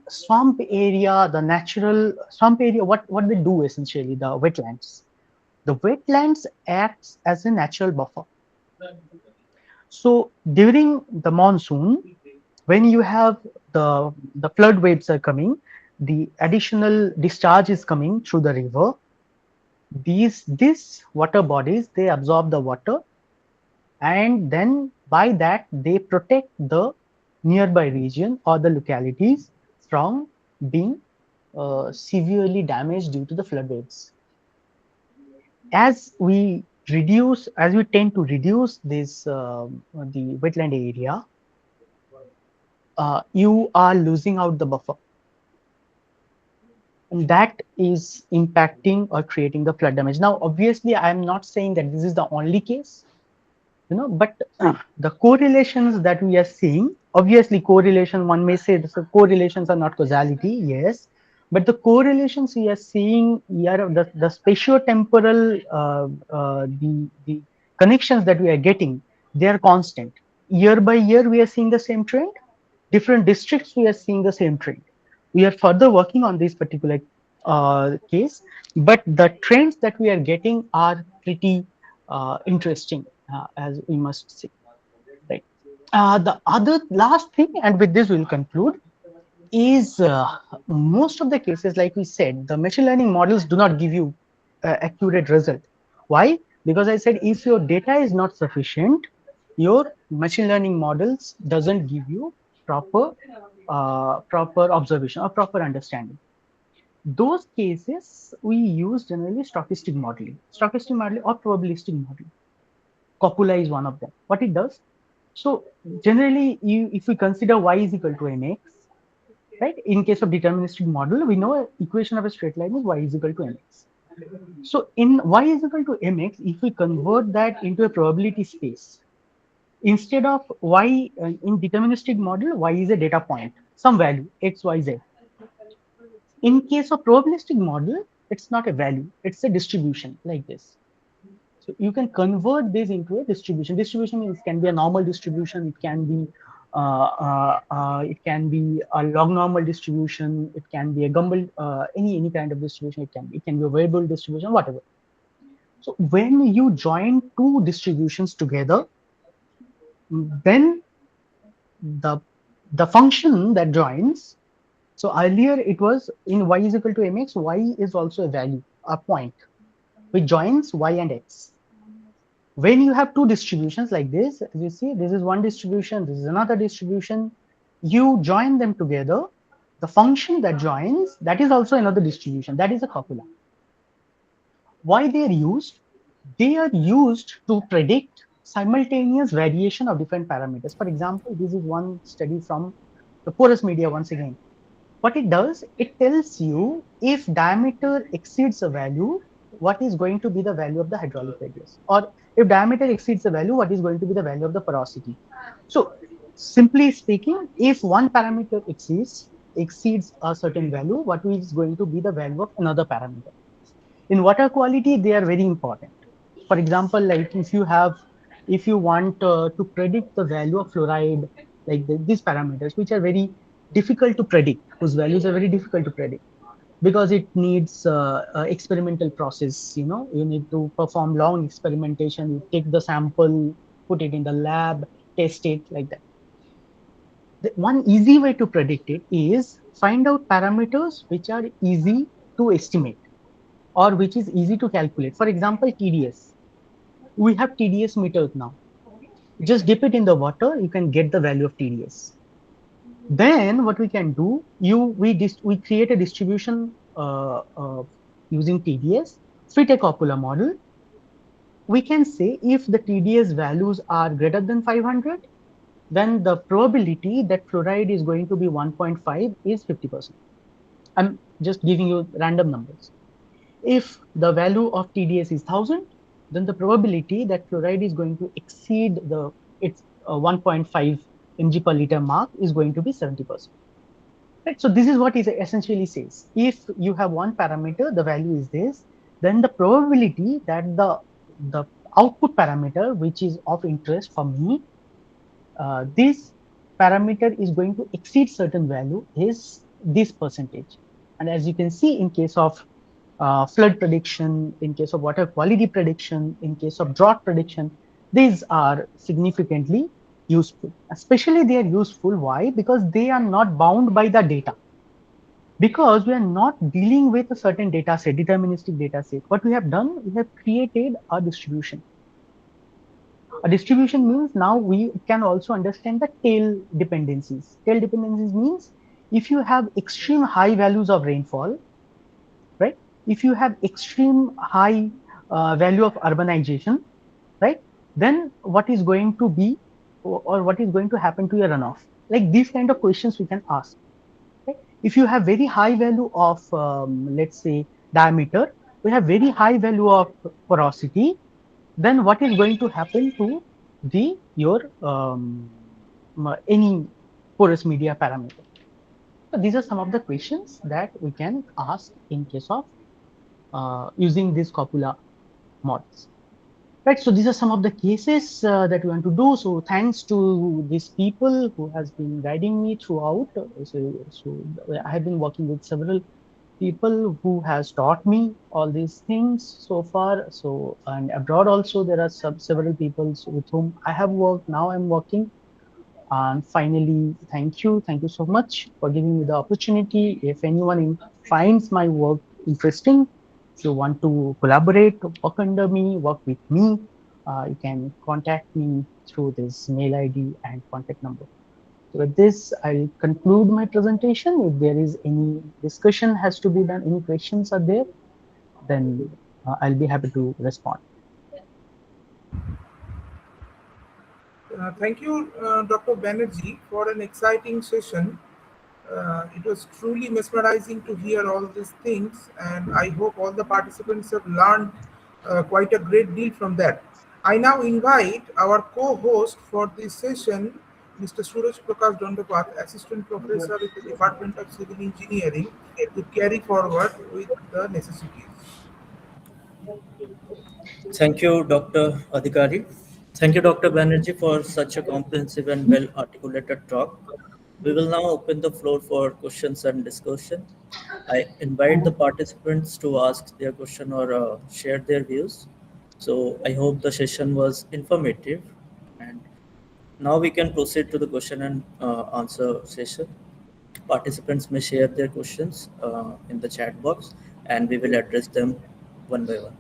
swamp area, the natural swamp area, what they do essentially, the wetlands. The wetlands acts as a natural buffer. So during the monsoon, when you have the flood waves are coming, the additional discharge is coming through the river. These water bodies, they absorb the water, and then by that they protect the nearby region or the localities from being severely damaged due to the flood waves. As we tend to reduce this the wetland area, you are losing out the buffer, and that is impacting or creating the flood damage. Now, obviously, I am not saying that this is the only case, but the correlations that we are seeing, obviously correlation, one may say the correlations are not causality, yes, but the correlations we are seeing here, the spatio-temporal, the connections that we are getting, they are constant. Year by year, we are seeing the same trend. Different districts, we are seeing the same trend. We are further working on this particular case, but the trends that we are getting are pretty interesting, as we must say. Right. The other last thing, and with this we'll conclude, is most of the cases, like we said, the machine learning models do not give you accurate result. Why? Because I said if your data is not sufficient, your machine learning models doesn't give you proper observation or proper understanding. Those cases we use generally stochastic modeling or probabilistic modeling. Copula is one of them. What it does, so generally, if we consider y is equal to mx, right? In case of deterministic model, we know equation of a straight line is y is equal to mx. So in y is equal to mx, if we convert that into a probability space, instead of y in deterministic model, y is a data point, some value x, y, z. In case of probabilistic model, it's not a value, it's a distribution like this. So you can convert this into a distribution. Distribution means can be a normal distribution, it can be a log normal distribution, it can be a Gumbel, any kind of distribution. It can be a variable distribution, whatever. So when you join two distributions together, then the function that joins. So earlier it was in y is equal to mx, y is also a value, a point, which joins y and x. When you have two distributions like this, as you see, this is one distribution, this is another distribution, you join them together, the function that joins, that is also another distribution, that is a copula. Why they are used? They are used to predict simultaneous variation of different parameters. For example, this is one study from the porous media once again. What it does, it tells you if diameter exceeds a value, what is going to be the value of the hydraulic radius, or if diameter exceeds the value, what is going to be the value of the porosity. So simply speaking, if one parameter exceeds a certain value, what is going to be the value of another parameter. In water quality, they are very important. For example, like if you want to predict the value of fluoride, like these parameters, which are very difficult to predict, whose values are very difficult to predict, because it needs experimental process. You need to perform long experimentation. You take the sample, put it in the lab, test it, like that. One easy way to predict it is find out parameters which are easy to estimate or which is easy to calculate. For example, TDS. We have TDS meters now. Just dip it in the water, you can get the value of TDS. Then what we can do, we create a distribution using TDS, fit a copula model. We can say if the TDS values are greater than 500, then the probability that fluoride is going to be 1.5 is 50%. I'm just giving you random numbers. If the value of TDS is 1000, then the probability that fluoride is going to exceed its 1.5 mg per liter mark is going to be 70%. Right? So this is what it essentially says. If you have one parameter, the value is this, then the probability that the output parameter, which is of interest for me, this parameter is going to exceed certain value is this percentage. And as you can see, in case of flood prediction, in case of water quality prediction, in case of drought prediction, these are significantly useful. Especially they are useful. Why? Because they are not bound by the data. Because we are not dealing with a certain data set, deterministic data set. What we have done, we have created a distribution. A distribution means now we can also understand the tail dependencies. Tail dependencies means if you have extreme high values of rainfall, right? If you have extreme high value of urbanization, right? Then what is going to be or what is going to happen to your runoff? Like these kind of questions we can ask. Right? If you have very high value of, let's say, diameter, we have very high value of porosity, then what is going to happen to your any porous media parameter? So these are some of the questions that we can ask in case of using these copula models. Right, so these are some of the cases that we want to do. So thanks to these people who has been guiding me throughout. So I have been working with several people who has taught me all these things so far. So and abroad also there are several people with whom I have worked. Now I'm working. And finally, thank you so much for giving me the opportunity. If anyone finds my work interesting, if you want to collaborate, work under me, work with me, you can contact me through this mail ID and contact number. So with this, I'll conclude my presentation. If there is any discussion has to be done, any questions are there, then I'll be happy to respond. Thank you, Dr. Banerjee, for an exciting session. It was truly mesmerizing to hear all these things, and I hope all the participants have learned quite a great deal from that. I now invite our co-host for this session, Mr. Suraj Prakash Dandapat, Assistant Professor with the Department of Civil Engineering, to carry forward with the necessities. Thank you, Dr. Adhikari. Thank you, Dr. Banerjee, for such a comprehensive and well-articulated talk. We will now open the floor for questions and discussion. I invite the participants to ask their question or share their views. So I hope the session was informative. And now we can proceed to the question and answer session. Participants may share their questions in the chat box, and we will address them one by one.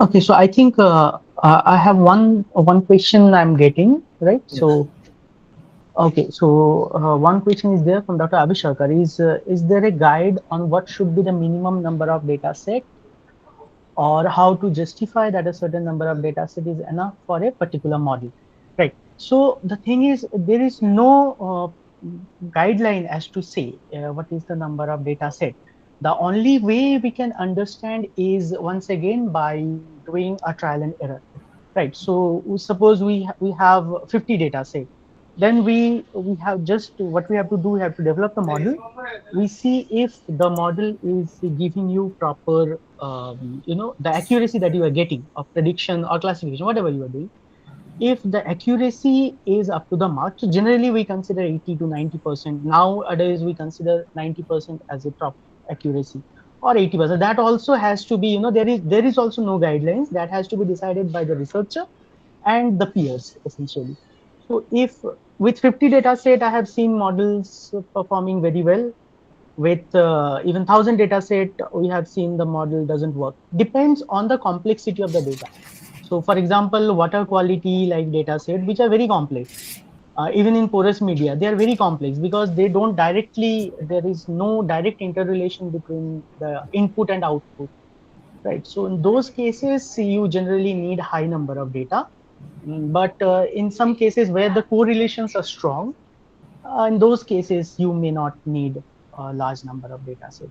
Okay, so I think I have one question I'm getting, right? Yes. So, okay, so one question is there from Dr. Abhishekar. Is there a guide on what should be the minimum number of data set, or how to justify that a certain number of data set is enough for a particular model, right? So the thing is, there is no guideline as to say what is the number of data set. The only way we can understand is once again by doing a trial and error, right? So suppose we have 50 data set, then we have just what we have to do, we have to develop the model. We see if the model is giving you proper the accuracy that you are getting of prediction or classification, whatever you are doing. If the accuracy is up to the mark, so generally we consider 80 to 90%. Nowadays we consider 90% as a top accuracy, or 80%. That also has to be, there is also no guidelines, that has to be decided by the researcher and the peers essentially. So if with 50 data set I have seen models performing very well. With even 1,000 data set, we have seen the model doesn't work. Depends on the complexity of the data. So for example, water quality like data set, which are very complex, even in porous media, they are very complex because they don't directly, there is no direct interrelation between the input and output, right? So in those cases, you generally need high number of data. But in some cases where the correlations are strong, in those cases, you may not need a large number of data set.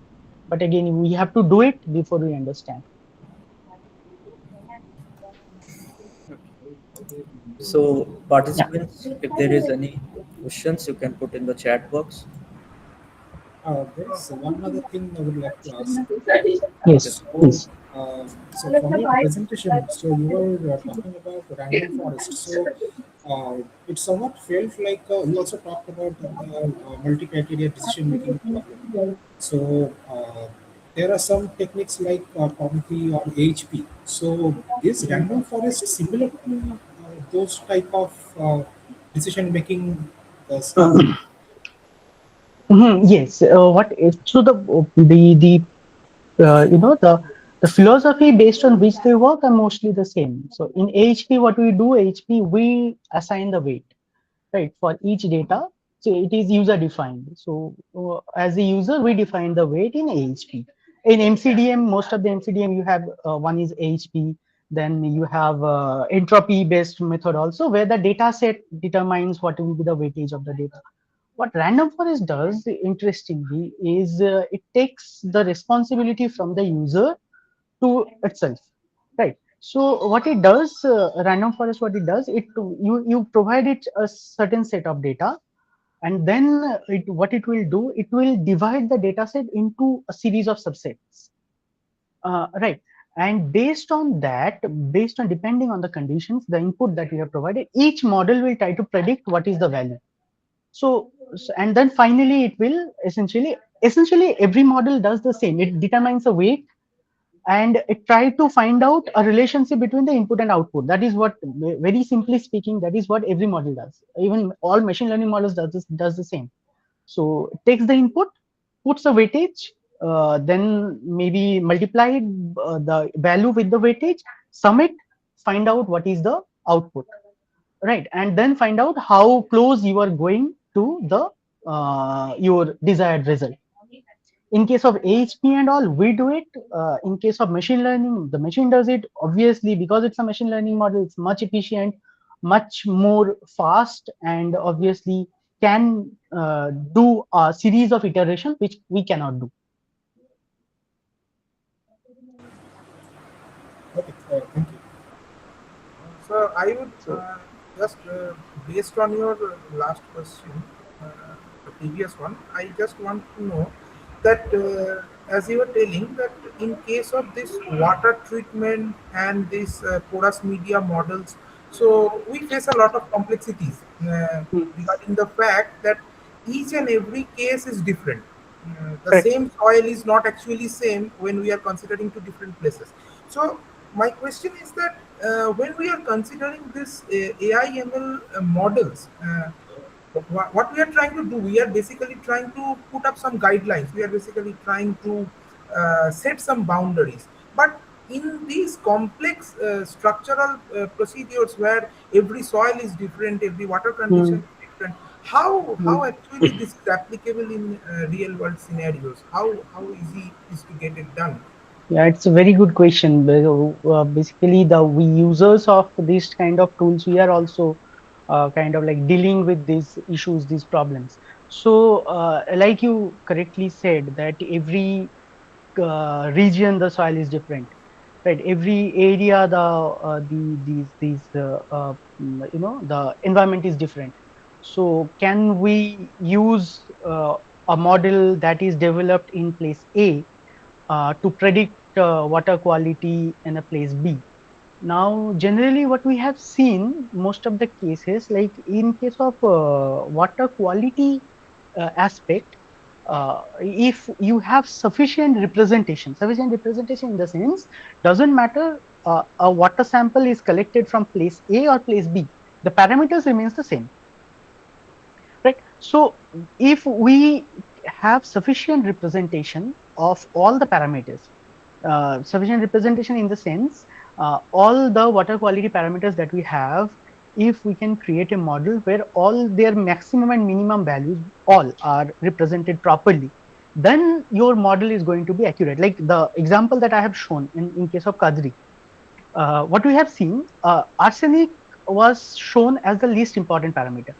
But again, we have to do it before we understand. So Yeah. participants, if there is any questions, you can put in the chat box. There is one other thing I would like to ask. Yes, So, please. from your presentation, so you were talking about random forest. So, it somewhat felt like you also talked about the multi-criteria decision-making problem. So, there are some techniques like probability or AHP. So, is random forest similar to those type of decision-making stuff? Yes. So the philosophy based on which they work are mostly the same. So in AHP, what we do, AHP, we assign the weight, right, for each data. So it is user defined. So as a user, we define the weight in AHP. In MCDM, most of the MCDM you have one is AHP. Then you have entropy based method also, where the data set determines what will be the weightage of the data. What random forest does, interestingly, is it takes the responsibility from the user to itself, right? So what it does, random forest, what it does, you provide it a certain set of data, and then what it will do, it will divide the data set into a series of subsets, right? And based on that, based on depending on the conditions, the input that we have provided, each model will try to predict what is the value. And then finally it will essentially every model does the same. It determines a weight, and it try to find out a relationship between the input and output. That is what, very simply speaking, that is what every model does. Even all machine learning models does the same. So it takes the input, puts a weightage, then maybe multiply the value with the weightage, sum it, find out what is the output, right? And then find out how close you are going to the your desired result. In case of AHP and all, we do it. In case of machine learning, the machine does it. Obviously, because it's a machine learning model, it's much efficient, much more fast, and obviously can do a series of iterations which we cannot do. Okay, thank you. So I would So just based on your last question, the previous one, I just want to know that as you were telling that in case of this water treatment and this porous media models, so we face a lot of complexities regarding the fact that each and every case is different. The correct. same soil is not actually same when we are considering two different places. So my question is that when we are considering this AI ML models, what we are trying to do, we are basically trying to put up some guidelines. We are basically trying to set some boundaries. But in these complex structural procedures where every soil is different, every water condition Hmm. is different, how actually this is applicable in real world scenarios? How easy is to get it done? Yeah, it's a very good question. Basically, the we users of these kind of tools, we are also kind of like dealing with these issues, these problems. So, like you correctly said, that every region the soil is different, right? Every area the environment is different. So, can we use a model that is developed in place A to predict water quality in a place B? Now, generally, what we have seen most of the cases, like in case of water quality aspect, if you have sufficient representation in the sense, doesn't matter a water sample is collected from place A or place B, the parameters remains the same, right? So, if we have sufficient representation of all the parameters, sufficient representation in the sense, all the water quality parameters that we have, if we can create a model where all their maximum and minimum values all are represented properly, then your model is going to be accurate. Like the example that I have shown in case of Kadri, what we have seen, arsenic was shown as the least important parameter,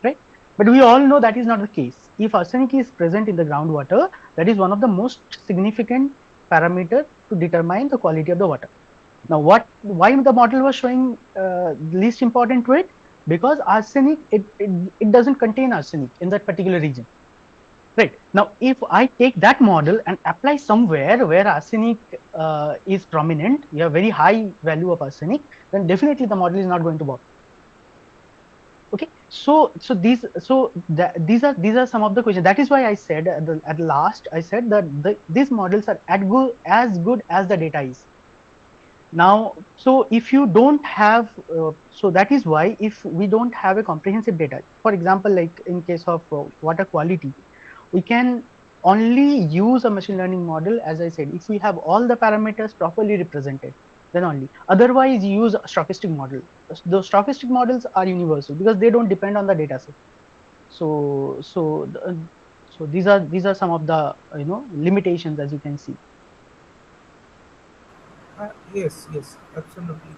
right? But we all know that is not the case. If arsenic is present in the groundwater, that is one of the most significant parameter to determine the quality of the water. Now, why the model was showing least important to it? Because arsenic, it doesn't contain arsenic in that particular region. Right. Now, if I take that model and apply somewhere where arsenic is prominent, you have very high value of arsenic, then definitely the model is not going to work. Okay, these are some of the questions. That is why I said at last, I said that these models are as good as the data is. Now, so if you don't have, so that is why if we don't have a comprehensive data, for example, like in case of water quality, we can only use a machine learning model, as I said, if we have all the parameters properly represented, then only. Otherwise, use a stochastic model. Those stochastic models are universal because they don't depend on the data set. So these are some of the limitations, as you can see. Yes, yes, absolutely.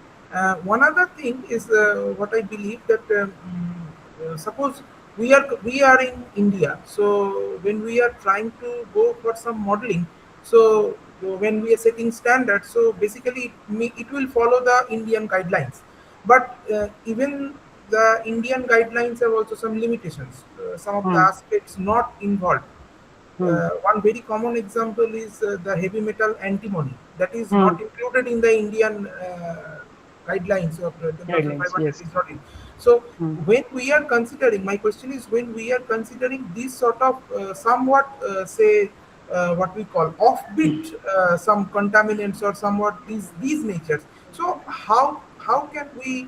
One other thing is what I believe that suppose we are in India, so when we are trying to go for some modeling, so when we are setting standards, so basically it will follow the Indian guidelines, but even the Indian guidelines have also some limitations. Some of the Hmm. aspects not involved. Hmm. One very common example is the heavy metal antimony that is Hmm. not included in the Indian guidelines of 10,500 Guidelines, yes. is not in. So Hmm. when we are considering, my question is, when we are considering these sort of somewhat say what we call offbeat some contaminants or somewhat these natures. So how can we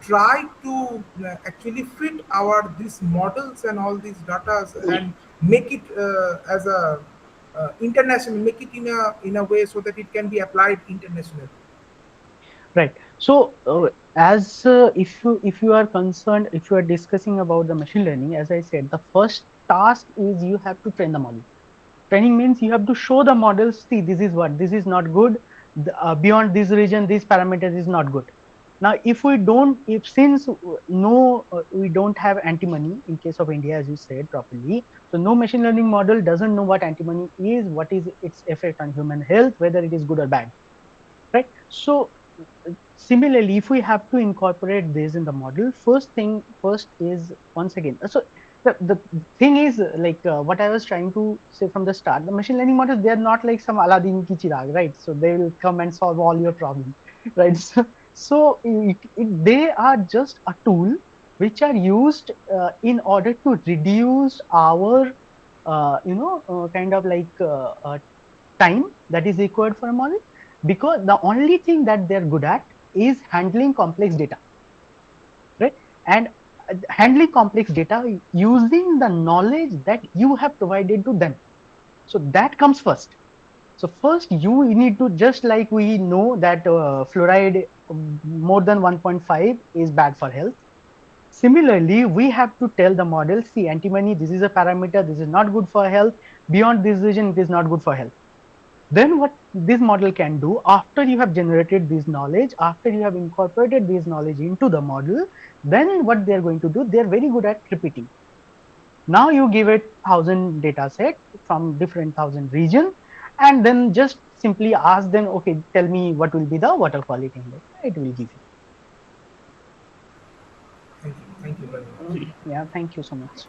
try to actually fit our these models and all these data and make it as a international, make it in a way so that it can be applied internationally. Right. So, as if you are concerned, if you are discussing about the machine learning, as I said, the first task is you have to train the model. Training means you have to show the models, see, this is what, this is not good. Beyond this region, these parameters is not good. Now, if we don't, if since no, we don't have antimony in case of India, as you said properly, so no machine learning model doesn't know what antimony is, what is its effect on human health, whether it is good or bad, right? So similarly, if we have to incorporate this in the model, first is once again, so the thing is like what I was trying to say from the start, the machine learning models, they are not like some Aladdin ki chirag, right? So they will come and solve all your problems, right? So they are just a tool which are used in order to reduce our kind of like time that is required for a model, because the only thing that they're good at is handling complex data, right? And handling complex data using the knowledge that you have provided to them. So that comes first. So first you need to, just like we know that fluoride more than 1.5 is bad for health. Similarly, we have to tell the model, see, antimony, this is a parameter, this is not good for health. Beyond this region, it is not good for health. Then what this model can do, after you have generated this knowledge, after you have incorporated this knowledge into the model, then what they are going to do, they are very good at repeating. Now you give it 1,000 data set from different 1,000 region, and then just simply ask them, okay, tell me what will be the water quality index. It will give you. Thank you. Thank you very much. Yeah, thank you so much.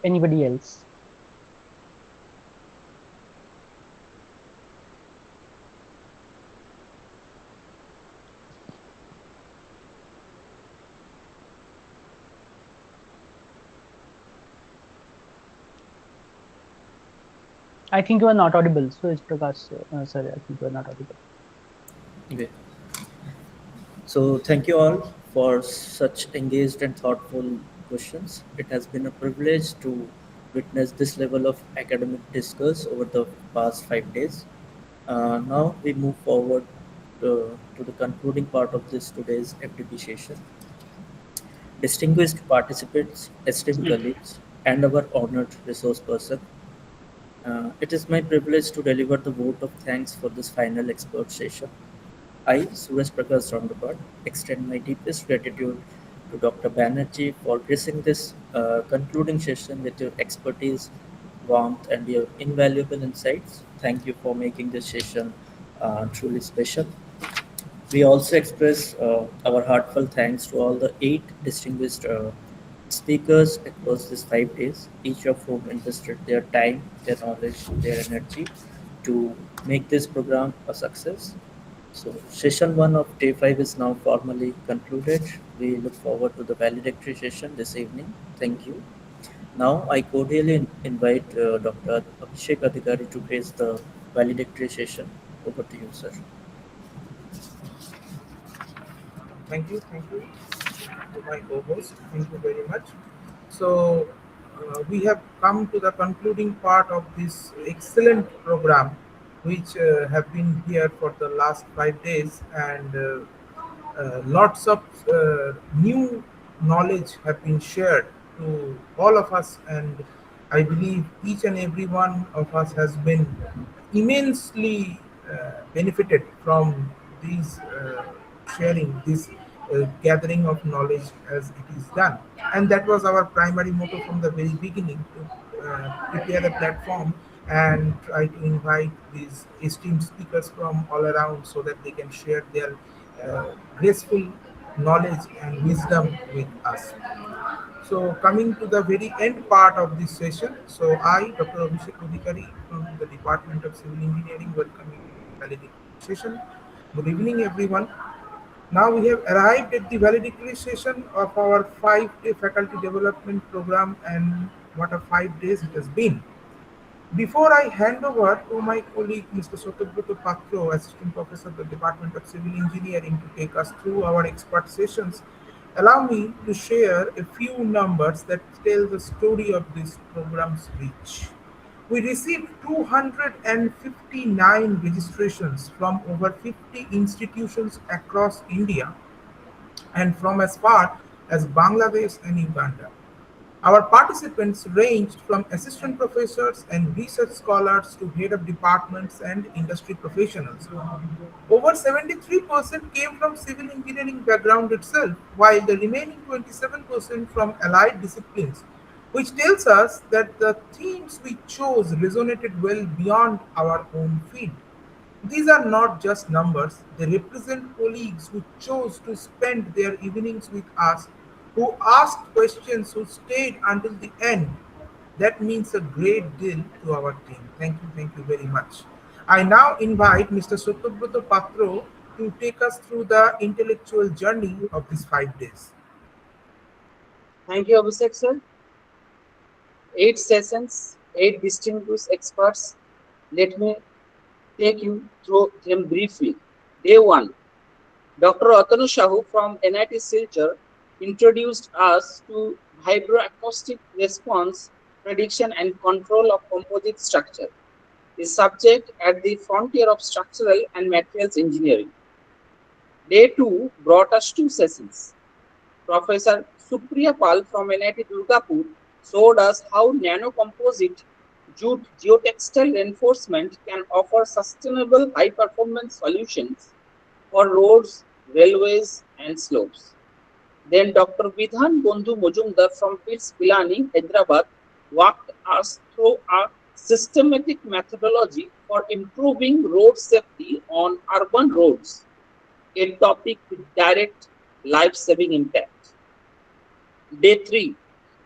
Anybody else? I think you are not audible. So it's Prakash, sorry, I think you are not audible. Okay. So thank you all for such engaged and thoughtful questions. It has been a privilege to witness this level of academic discourse over the past 5 days. Now we move forward to the concluding part of this today's FDP session. Distinguished participants, esteemed colleagues, and our honored resource person, it is my privilege to deliver the vote of thanks for this final expert session. I, Suresh Prakash Roundabout, extend my deepest gratitude to Dr. Banerjee for gracing this concluding session with your expertise, warmth, and your invaluable insights. Thank you for making this session truly special. We also express our heartfelt thanks to all the 8 distinguished speakers across these 5 days, each of whom invested their time, their knowledge, their energy to make this program a success. So, session 1 of day 5 is now formally concluded. We look forward to the valedictory session this evening. Thank you. Now, I cordially invite Dr. Abhishek Adhikari to grace the valedictory session. Over to you, sir. Thank you. Thank you to my co-host. Thank you very much. So we have come to the concluding part of this excellent program, which have been here for the last 5 days, and lots of new knowledge have been shared to all of us, and I believe each and every one of us has been immensely benefited from these sharing, this gathering of knowledge as it is done. And that was our primary motto from the very beginning, to prepare a platform and try to invite these esteemed speakers from all around so that they can share their graceful knowledge and wisdom with us. So coming to the very end part of this session, so I, Dr. Abhishek Adhikari from the Department of Civil Engineering, welcome you to the valedictory session. Good evening, everyone. Now we have arrived at the valedictory session of our 5-day faculty development program, and what a 5 days it has been. Before I hand over to my colleague Mr. Sotobroto Patro, Assistant Professor of the Department of Civil Engineering, to take us through our expert sessions, allow me to share a few numbers that tell the story of this program's reach. We received 259 registrations from over 50 institutions across India and from as far as Bangladesh and Uganda. Our participants ranged from assistant professors and research scholars to head of departments and industry professionals. Over 73% came from civil engineering background itself, while the remaining 27% from allied disciplines, which tells us that the themes we chose resonated well beyond our own field. These are not just numbers, they represent colleagues who chose to spend their evenings with us, who asked questions, who stayed until the end. That means a great deal to our team. Thank you very much. I now invite Mr. Sotobroto Patro to take us through the intellectual journey of these 5 days. Thank you, Abhishek sir. 8 sessions, 8 distinguished experts. Let me take you through them briefly. Day 1. Dr. Atanu Shahu from NIT Silchar introduced us to vibroacoustic response prediction and control of composite structure, a subject at the frontier of structural and materials engineering. Day 2 brought us 2 sessions. Professor Supriya Pal from NIT Durgapur showed us how nanocomposite jute geotextile reinforcement can offer sustainable high-performance solutions for roads, railways, and slopes. Then Dr. Vidhan Bondhu Mojumdar from BITS Pilani, Hyderabad, walked us through a systematic methodology for improving road safety on urban roads, a topic with direct life-saving impact. Day 3,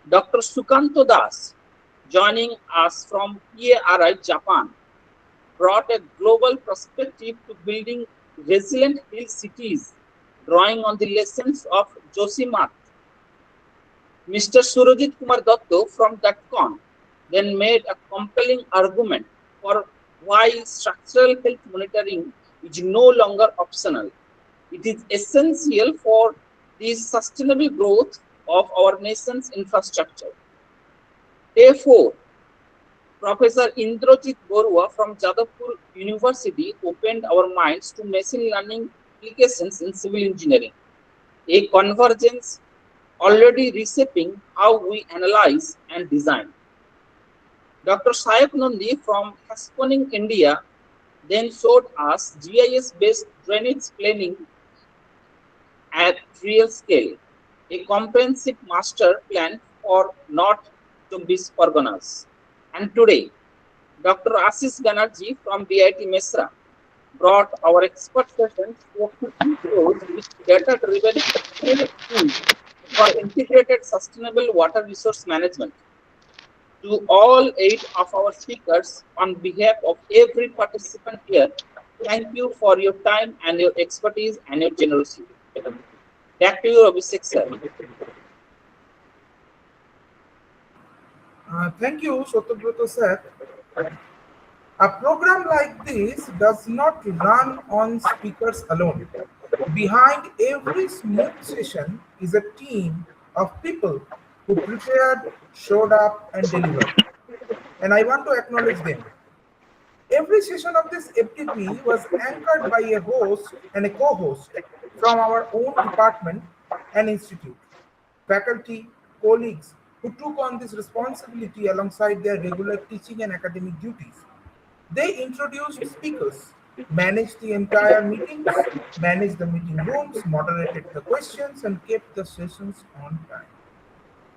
Dr. Sukanto Das, joining us from PARI, Japan, brought a global perspective to building resilient hill cities, drawing on the lessons of Josimath. Mr. Surajit Kumar Datto from DATCON then made a compelling argument for why structural health monitoring is no longer optional. It is essential for the sustainable growth of our nation's infrastructure. Day 4, Professor Indrajit Borua from Jadavpur University opened our minds to machine learning applications in civil engineering, a convergence already reshaping how we analyze and design. Dr. Sayak Nandi from Hasponing, India, then showed us GIS-based drainage planning at real scale, a comprehensive master plan for North Chobis Parganas. And today, Dr. Ashish Banerjee from BIT Mesra brought our expert sessions to with data-driven tools for integrated sustainable water resource management. To all 8 of our speakers, on behalf of every participant here, thank you for your time and your expertise and your generosity. Back to you, Abhishek sir. Thank you, Sotobrata sir. A program like this does not run on speakers alone. Behind every smooth session is a team of people who prepared, showed up, and delivered. And I want to acknowledge them. Every session of this FDP was anchored by a host and a co-host from our own department and institute, faculty, colleagues who took on this responsibility alongside their regular teaching and academic duties. They introduced speakers, managed the entire meetings, managed the meeting rooms, moderated the questions, and kept the sessions on time.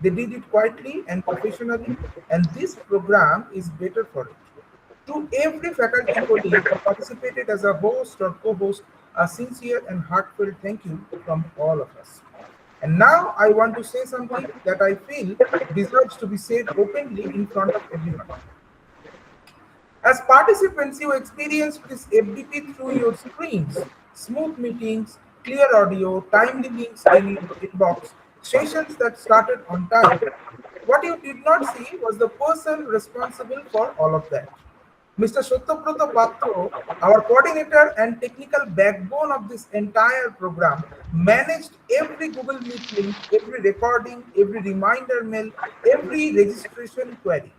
They did it quietly and professionally, and this program is better for it. To every faculty colleague who participated as a host or co-host, a sincere and heartfelt thank you from all of us. And now I want to say something that I feel deserves to be said openly in front of everyone. As participants, you experienced this FDP through your screens, smooth meetings, clear audio, timely links in inbox, sessions that started on time. What you did not see was the person responsible for all of that. Mr. Sottobrata Patro, our coordinator and technical backbone of this entire program, managed every Google Meet link, every recording, every reminder mail, every registration query.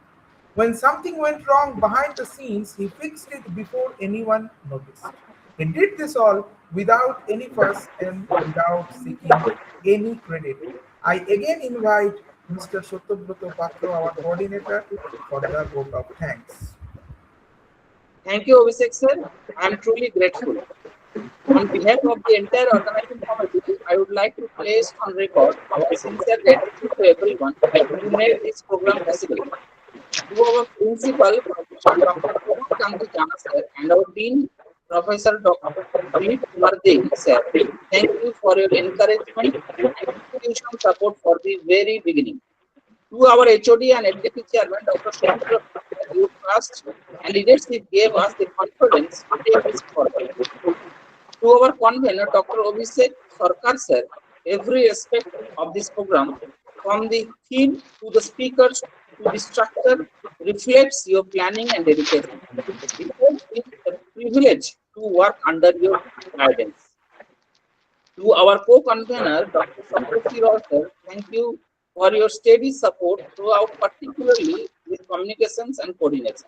When something went wrong behind the scenes, he fixed it before anyone noticed. He did this all without any fuss and without seeking any credit. I again invite Mr. Sottobrata Patro, our coordinator, for the vote of thanks. Thank you, Abhishek sir. I am truly grateful. On behalf of the entire organizing committee, I would like to place on record our sincere gratitude to everyone who made this program possible. To our principal, Professor Dr. Kanti Jana sir, and our dean, Professor Dr. Vinit Kumar Deng sir, thank you for your encouragement and institutional support for the very beginning. To our HOD and FDP chairman, Dr. Shendra, your trust and leadership gave us the confidence to take this forward. To our convener, Dr. Abhishek Sarkar sir, every aspect of this program, from the theme to the speakers to the structure, reflects your planning and dedication. It has been a privilege to work under your guidance. To our co-convener, Dr. Santoshi Rao sir, thank you for your steady support throughout, particularly with communications and coordinations.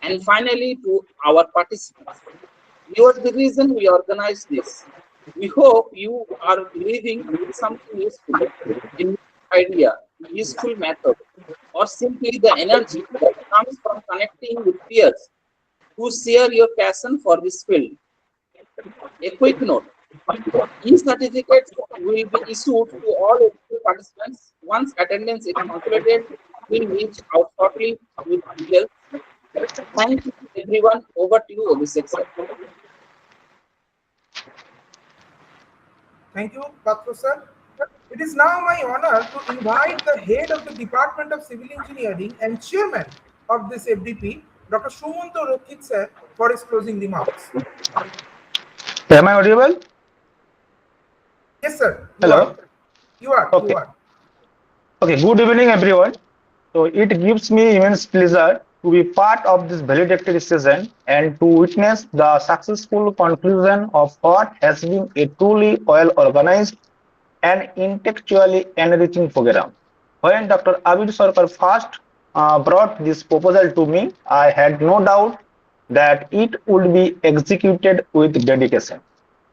And finally, to our participants, you are the reason we organized this. We hope you are leaving with something useful, a new idea, useful method, or simply the energy that comes from connecting with peers who share your passion for this field. A quick note, E-certificates will be issued to all eligible participants. Once attendance is calculated, we'll reach out shortly with details. Thank you to everyone. Over to you, Abhishek sir. Thank you, Patro sir. It is now my honor to invite the head of the Department of Civil Engineering and chairman of this FDP, Dr. Sumanto Rokhit sir, for his closing remarks. Am I audible? Yes, sir. You Hello. are. You are. You Okay. are. Okay. Good evening, everyone. So it gives me immense pleasure to be part of this valedictory session and to witness the successful conclusion of what has been a truly well organized and intellectually enriching program. When Dr. Abid Sarkar first brought this proposal to me, I had no doubt that it would be executed with dedication.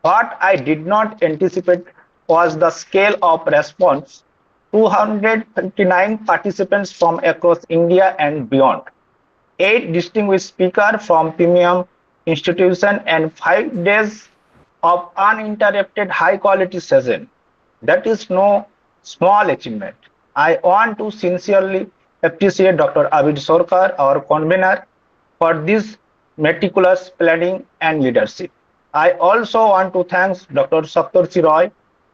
What I did not anticipate was the scale of response: 259 participants from across India and beyond, 8 distinguished speakers from premium institutions, and 5 days of uninterrupted high-quality session. That is no small achievement. I want to sincerely appreciate Dr. Abid Sarkar, our convener, for this meticulous planning and leadership. I also want to thank Dr. Saptarshi Roy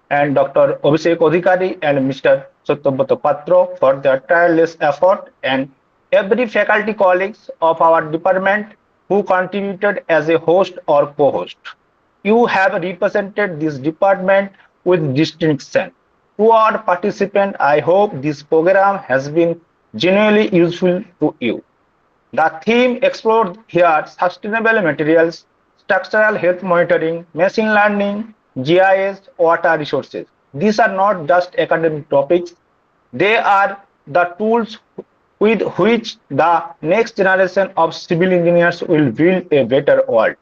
and Dr. Abhishek Adhikari and Mr. Satyabrat Patro for their tireless effort, and every faculty colleagues of our department who contributed as a host or co-host. You have represented this department with distinction. To our participants, I hope this program has been genuinely useful to you. The theme explored here: sustainable materials, structural health monitoring, machine learning, GIS, water resources. These are not just academic topics, they are the tools with which the next generation of civil engineers will build a better world.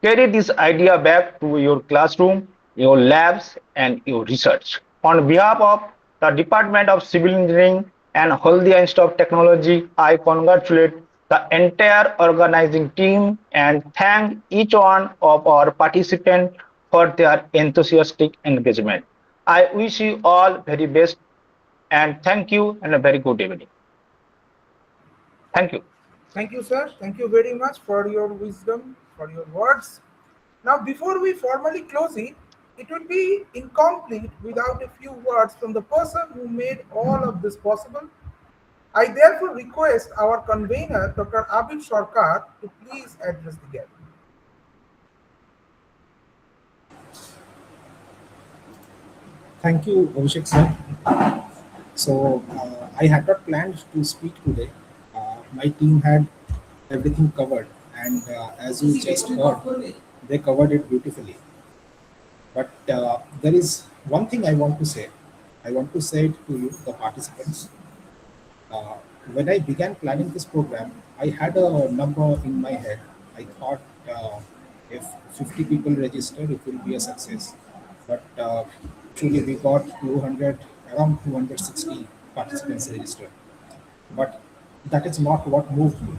Carry this idea back to your classroom, your labs, and your research. On behalf of the Department of Civil Engineering and Haldia Institute of Technology, I congratulate the entire organizing team and thank each one of our participants for their enthusiastic engagement. I wish you all very best and thank you and a very good evening. Thank you. Thank you, sir. Thank you very much for your wisdom, for your words. Now, before we formally close it will be incomplete without a few words from the person who made all of this possible. I therefore request our convener, Dr. Abid Sarkar, to please address the gathering. Thank you, Abhishek sir. So I had not planned to speak today. My team had everything covered, and as you just heard, they covered it beautifully. But there is one thing I want to say. I want to say it to you, the participants. Uh, when I began planning this program, I had a number in my head. I thought if 50 people register, it will be a success. But actually, we got 200, around 260 participants registered. But that is not what moved me.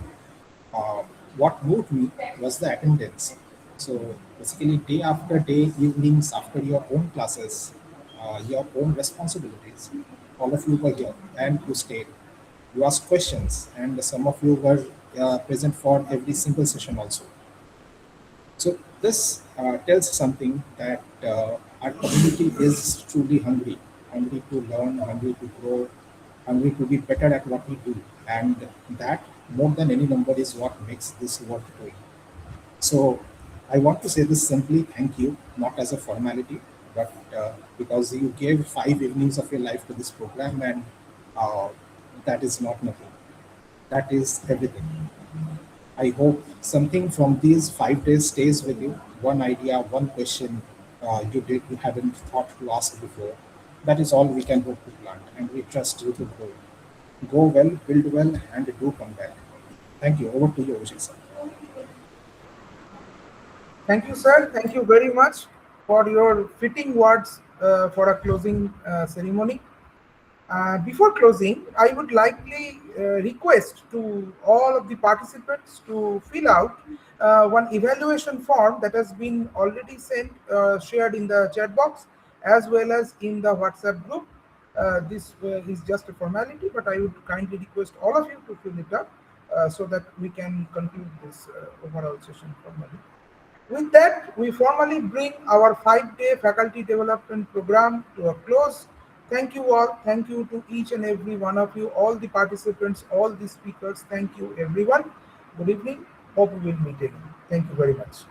What moved me was the attendance. So basically, day after day, evenings after your own classes, your own responsibilities, all of you were here and you stayed. You asked questions, and some of you were present for every single session also. So this tells something that our community is truly hungry, hungry to learn, hungry to grow, hungry to be better at what we do, and that more than any number is what makes this worth doing. So I want to say this simply: thank you, not as a formality, but because you gave 5 evenings of your life to this program, and uh, that is not nothing. That is everything. I hope something from these 5 days stays with you. One idea, one question you haven't thought to ask before. That is all we can hope to plant, and we trust you to grow. Go well, build well, and do come back. Thank you. Over to you, Abhishek sir. Thank you, sir. Thank you very much for your fitting words for a closing ceremony. Before closing, I would request to all of the participants to fill out one evaluation form that has been already sent, shared in the chat box as well as in the WhatsApp group. This is just a formality, but I would kindly request all of you to fill it up so that we can conclude this overall session formally. With that, we formally bring our 5-day faculty development program to a close. Thank you all. Thank you to each and every one of you, all the participants, all the speakers. Thank you, everyone. Good evening. Hope we will meet again. Thank you very much.